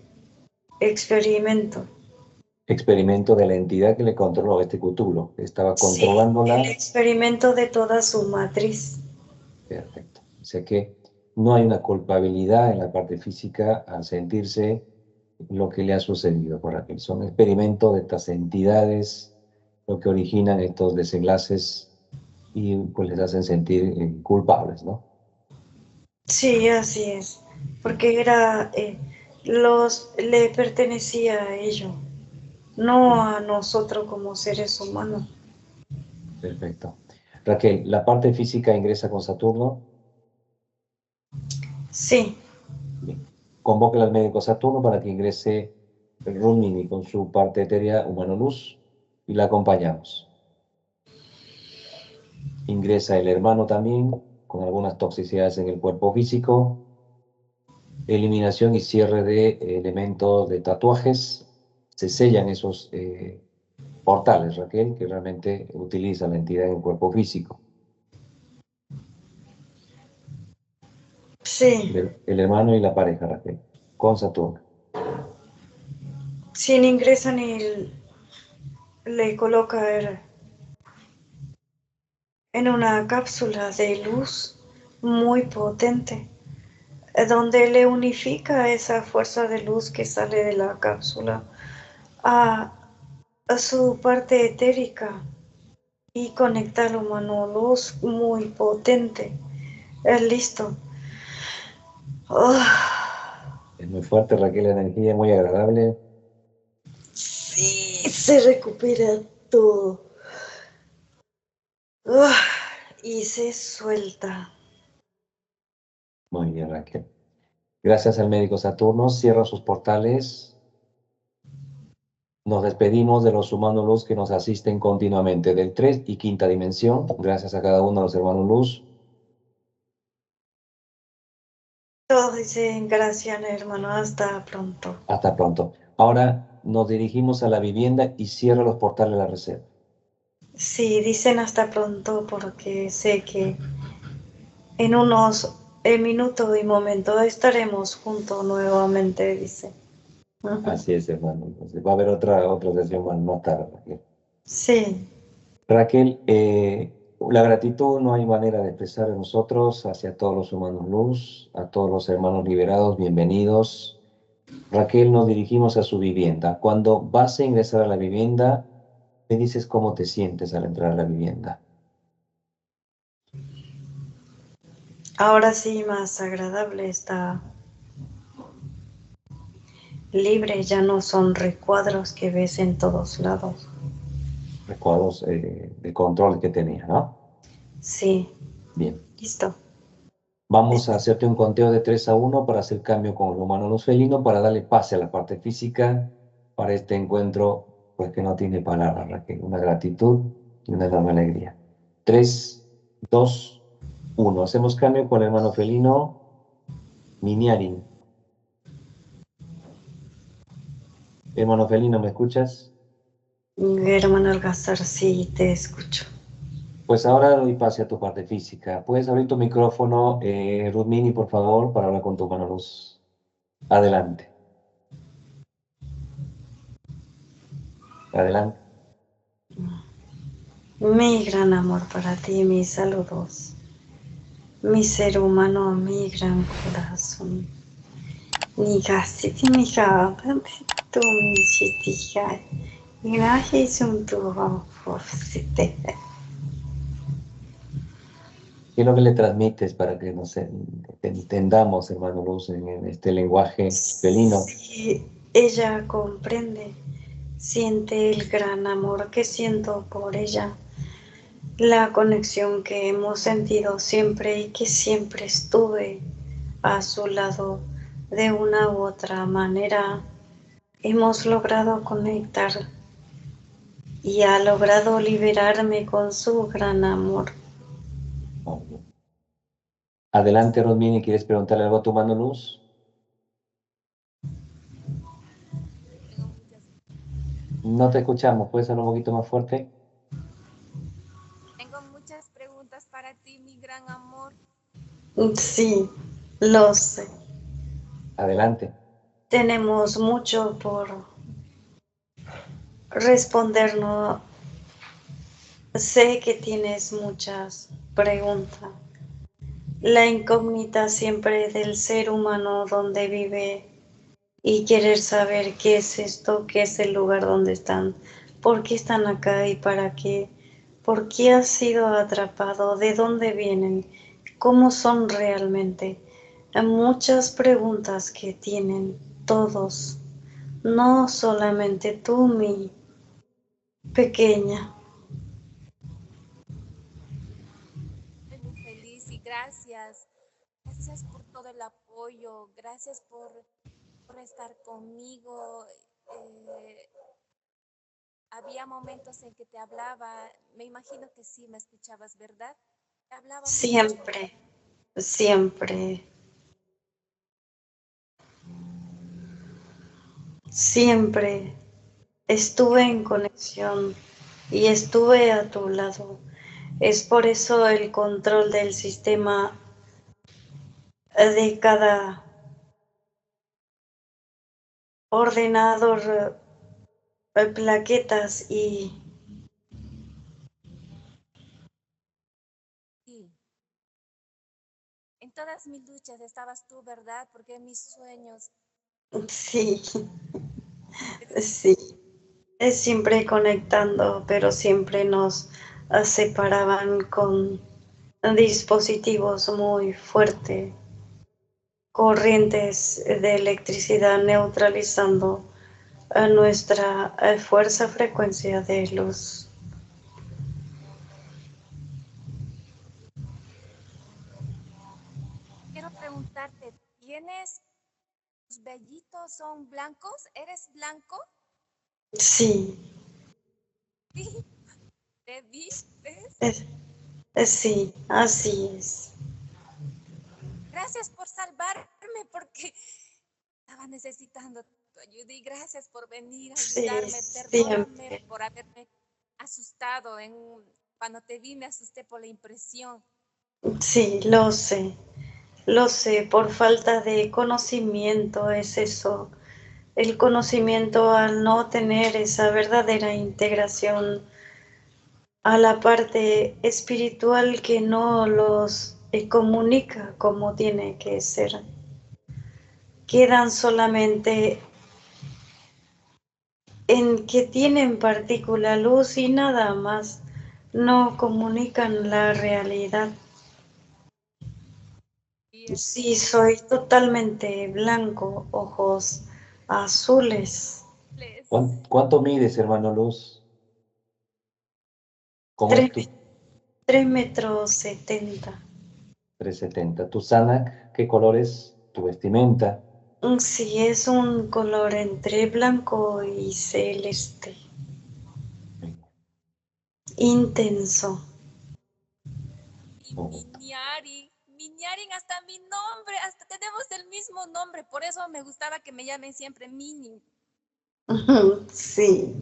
experimento. Experimento de la entidad que le controló este Cthulhu. Estaba Sí, el controlándola. experimento de toda su matriz. Perfecto. O sea que no hay una culpabilidad en la parte física al sentirse lo que le ha sucedido por aquí. Son experimentos de estas entidades lo que originan estos desenlaces y pues les hacen sentir culpables, ¿no? Sí, así es, porque le pertenecía a ellos, no Bien, a nosotros como seres humanos. perfecto. Raquel, la parte física ingresa con Saturno. Sí, Bien. Convoca al médico Saturno para que ingrese Rumini con su parte etérea humano-luz y la acompañamos. Ingresa el hermano también con algunas toxicidades en el cuerpo físico, eliminación y cierre de elementos de tatuajes. Se sellan esos portales, Raquel, que realmente utiliza la entidad en el cuerpo físico. sí, El hermano y la pareja, Raquel, con Saturno. sin ingreso ni le coloca en una cápsula de luz muy potente, donde le unifica esa fuerza de luz que sale de la cápsula a, a su parte etérica y conecta al humano luz muy potente. Listo. Oh, Es muy fuerte, Raquel, la energía, muy agradable. sí, se recupera todo. Oh, y se suelta. Muy bien, Raquel. Gracias al médico Saturno, cierra sus portales. Nos despedimos de los humanos luz que nos asisten continuamente del 3 y quinta dimensión. Gracias a cada uno de los hermanos luz. Todos dicen gracias, hermano. Hasta pronto. Hasta pronto. Ahora nos dirigimos a la vivienda y cierra los portales de la reserva. Sí, dicen hasta pronto porque sé que en unos minutos y momentos estaremos juntos nuevamente, dice. Ujú. Así es, hermano. Entonces, va a haber otra sesión más tarde, Raquel. Sí, Raquel, la gratitud no hay manera de expresar en nosotros hacia todos los humanos luz, a todos los hermanos liberados, bienvenidos. Raquel, nos dirigimos a su vivienda. Cuando vas a ingresar a la vivienda, me dices cómo te sientes al entrar a la vivienda. ahora sí más agradable, está libre, ya no son recuadros que ves en todos lados. Recuerdos de control que tenía, ¿no? Sí, Bien. listo. Vamos a hacerte un conteo de 3 a 1 para hacer cambio con el humano los felinos, para darle pase a la parte física, para este encuentro, pues que no tiene palabras, Raquel. Una gratitud y una enorme alegría. 3, 2, 1. Hacemos cambio con el hermano felino, Miniarin. Hermano felino, ¿me escuchas? Hermano Algazar, sí, te escucho. Pues ahora doy pase a tu parte física. ¿Puedes abrir tu micrófono, Rudmini, por favor, para hablar con tu mano luz? Adelante. Adelante. Mi gran amor para ti, mis saludos. Mi ser humano, mi gran corazón. Ni gasiti mi gaban, tu mi shitija. Gracias un tu forcite. ¿Qué es lo que le transmites para que nos entendamos, hermano Luz, en este lenguaje felino? Si ella comprende, siente el gran amor que siento por ella, la conexión que hemos sentido siempre y que siempre estuve a su lado de una u otra manera. Hemos logrado conectar y ha logrado liberarme con su gran amor. Muy bien. Adelante, Rosmini, ¿quieres preguntarle algo a tu mano Luz? No te escuchamos, ¿puedes hablar un poquito más fuerte? Tengo muchas preguntas para Sí, lo sé. Adelante. Tenemos mucho por respondernos. Sé que tienes muchas preguntas. La incógnita siempre del ser humano donde vive y querer saber qué es esto, qué es el lugar donde están, por qué están acá y para qué, por qué has sido atrapado, de dónde vienen, cómo son realmente. Hay muchas preguntas que tienen todos, no solamente tú, mi pequeña. Estoy muy feliz y gracias. Gracias por todo el apoyo. Gracias por estar conmigo. Eh, Había momentos en que te hablaba. Me imagino que sí me escuchabas, ¿verdad? Te hablaba mucho. Siempre, siempre, siempre estuve en conexión y estuve a tu lado. Es por eso el control del sistema de cada ordenador, plaquetas y Sí. En todas mis luchas estabas tú, ¿verdad? Porque en mis sueños sí, eres sí, es siempre conectando, pero siempre nos separaban con dispositivos muy fuertes, corrientes de electricidad neutralizando a nuestra fuerza frecuencia de luz. quiero preguntarte, ¿tienes tus vellitos son blancos? ¿Eres blanco? Sí, Sí, te vi, ¿ves? es- sí, así es. Gracias por salvarme porque estaba necesitando tu ayuda y gracias por venir a Sí, ayudarme. Perdóname siempre. por haberme asustado. Cuando te vi me asusté por la impresión. Sí, lo sé, por falta de conocimiento es eso. El conocimiento al no tener esa verdadera integración a la parte espiritual que no los comunica como tiene que ser. Quedan solamente en que tienen partícula luz y nada más, no comunican la realidad. Y es Sí, que soy totalmente blanco, ojos azules, les... ¿Cuánto mides, hermano Luz? ¿Cómo es tres, tu 3,70 metros. 370? ¿Tu sana? ¿Qué color es tu vestimenta? Sí, es un color entre blanco y celeste, intenso. Y Oh, Miniarin, hasta mi nombre, hasta tenemos el mismo nombre. Por eso me gustaba que me llamen siempre Mini. Sí,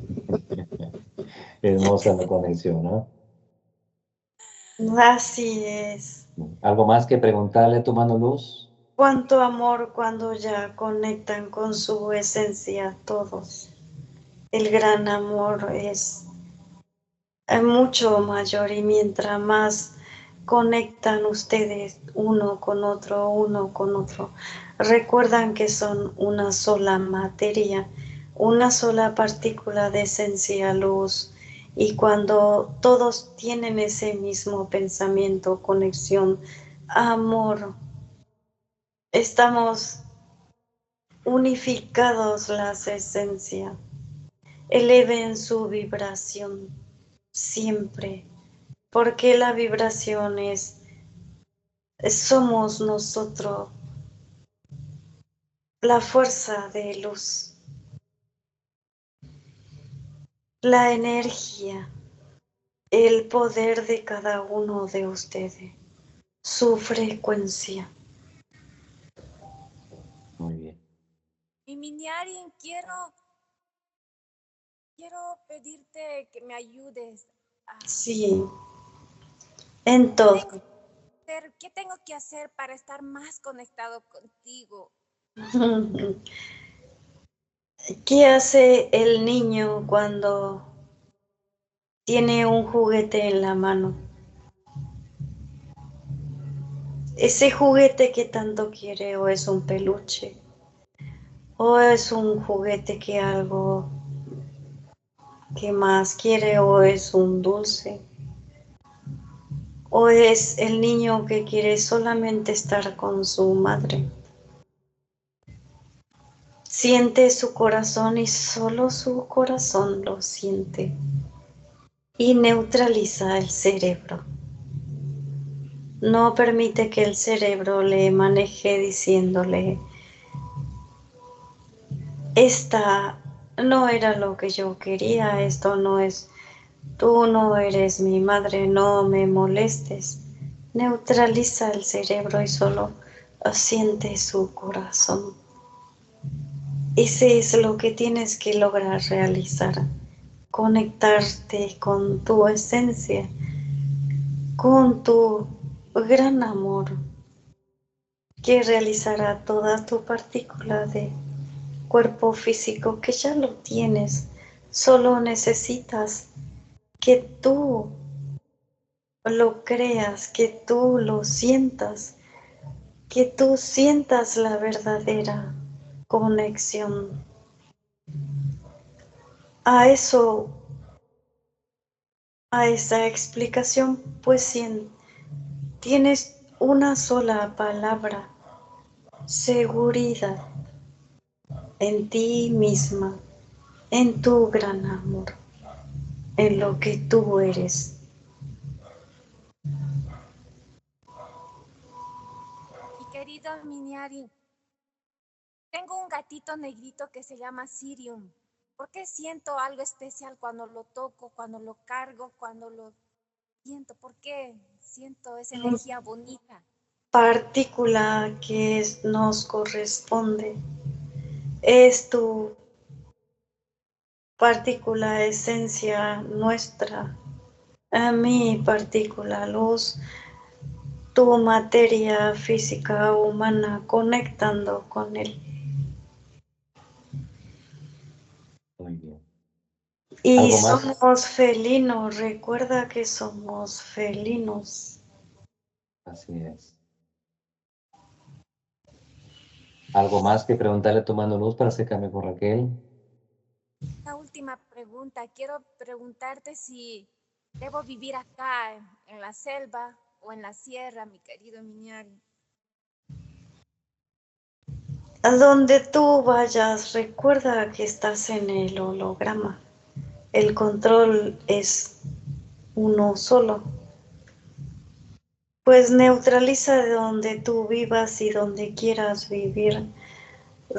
hermosa la conexión, ¿no? así es. ¿Algo más que preguntarle a tu mano Luz? Cuánto amor cuando ya conectan con su esencia todos. El gran amor es mucho mayor y mientras más conectan ustedes uno con otro, recuerdan que son una sola materia, una sola partícula de esencia luz y cuando todos tienen ese mismo pensamiento, conexión, amor, estamos unificados las esencias, eleven su vibración siempre porque la vibración somos nosotros, la fuerza de luz, la energía, el poder de cada uno de ustedes, su frecuencia. Muy bien. Y Miniarin, quiero pedirte que me ayudes. Sí, en todo. ¿Qué tengo que hacer para estar más conectado contigo? ¿Qué hace el niño cuando tiene un juguete en la mano? Ese juguete que tanto quiere, o es un peluche, o es un juguete que algo que más quiere, o es un dulce, o es el niño que quiere solamente estar con su madre. Siente su corazón y solo su corazón lo siente y neutraliza el cerebro. No permite que el cerebro le maneje diciéndole, esta no era lo que yo quería, esto no es, tú no eres mi madre, no me molestes. Neutraliza el cerebro y solo siente su corazón. Ese es lo que tienes que lograr realizar, conectarte con tu esencia, con tu gran amor, que realizará toda tu partícula de cuerpo físico que ya lo tienes, solo necesitas que tú lo creas, que tú lo sientas, que tú sientas la verdadera conexión. A eso, a esa explicación, pues si tienes una sola palabra, seguridad en ti misma, en tu gran amor, en lo que tú eres. Mi querido Miniari, tengo un gatito negrito que se llama Sirium. ¿Por qué siento algo especial cuando lo toco, cuando lo cargo, cuando lo siento? ¿Por qué siento esa energía bonita? Partícula que nos corresponde es tu partícula esencia nuestra, a mi partícula luz, tu materia física humana conectando con él. Muy bien. Y ¿Algo más? somos felinos, recuerda que somos felinos. Así es. ¿Algo más que preguntarle tomando luz para acercarme con Raquel? La última pregunta, quiero preguntarte si debo vivir acá en la selva o en la sierra, mi querido Miniari. A donde tú vayas, recuerda que estás en el holograma. El control es uno solo. Pues neutraliza de donde tú vivas y donde quieras vivir,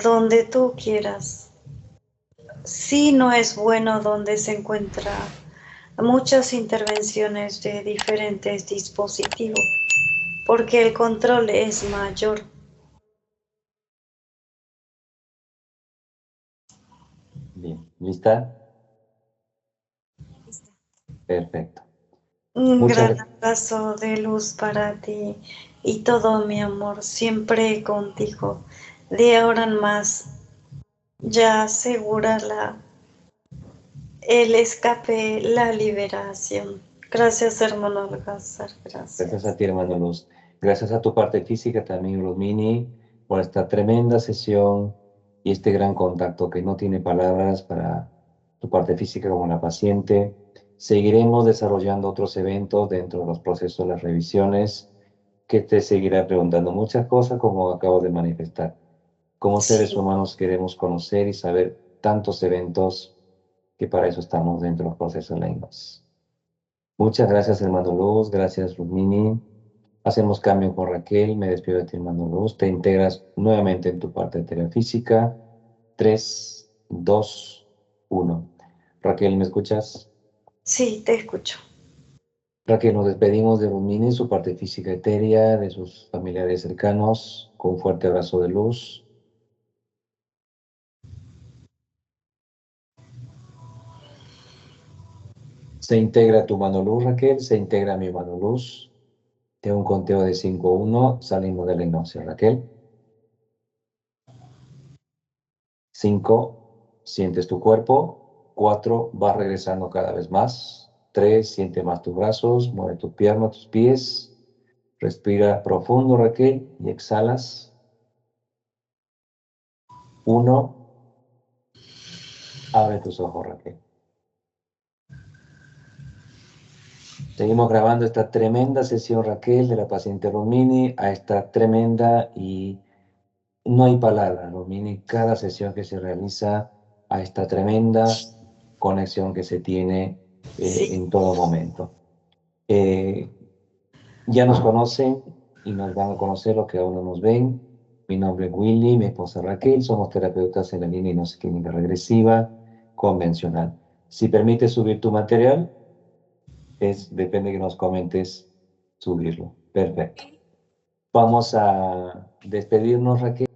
donde tú quieras. Sí, no es bueno donde se encuentra muchas intervenciones de diferentes dispositivos, porque el control es mayor. Bien. ¿Lista? Listo. Perfecto. Un Muchas gran gracias. abrazo de luz para ti y todo mi amor siempre contigo. De ahora en más, ya asegura el escape, la liberación. Gracias, hermano Alcázar, Gracias a gracias. ti, hermano Luz. Gracias a tu parte física también, Rosmini, por esta tremenda sesión y este gran contacto que no tiene palabras para tu parte física como la paciente. Seguiremos desarrollando otros eventos dentro de los procesos de las revisiones que te seguirá preguntando muchas cosas como acabo de manifestar. Como seres Sí, humanos queremos conocer y saber tantos eventos que para eso estamos dentro de los procesos de la INOS. Muchas gracias, hermano Luz. Gracias, Rubini. Hacemos cambio con Raquel. Me despido de ti, hermano Luz. Te integras nuevamente en tu parte de física. 3, 2, 1. Raquel, ¿me escuchas? sí, te escucho. Raquel, nos despedimos de Rubini, su parte física etérea, de sus familiares cercanos, con un fuerte abrazo de luz. Se integra tu mano luz, Raquel. Se integra mi mano luz. De un conteo de 5-1, salimos de la hipnosis, Raquel. 5, sientes tu cuerpo. 4, vas regresando cada vez más. 3, siente más tus brazos, mueve tus piernas, tus pies. Respira profundo, Raquel, y exhalas. 1, abre tus ojos, Raquel. Seguimos grabando esta tremenda sesión, Raquel, de la paciente Romini, a esta tremenda y no hay palabras, Romini, cada sesión que se realiza a esta tremenda conexión que se tiene en todo momento. Ya nos conocen y nos van a conocer los que aún no nos ven. Mi nombre es Willy, mi esposa Raquel, somos terapeutas en la línea hipnosis clínica regresiva convencional. Si permites subir tu material, depende que nos comentes subirlo. Perfecto. Vamos a despedirnos, Raquel.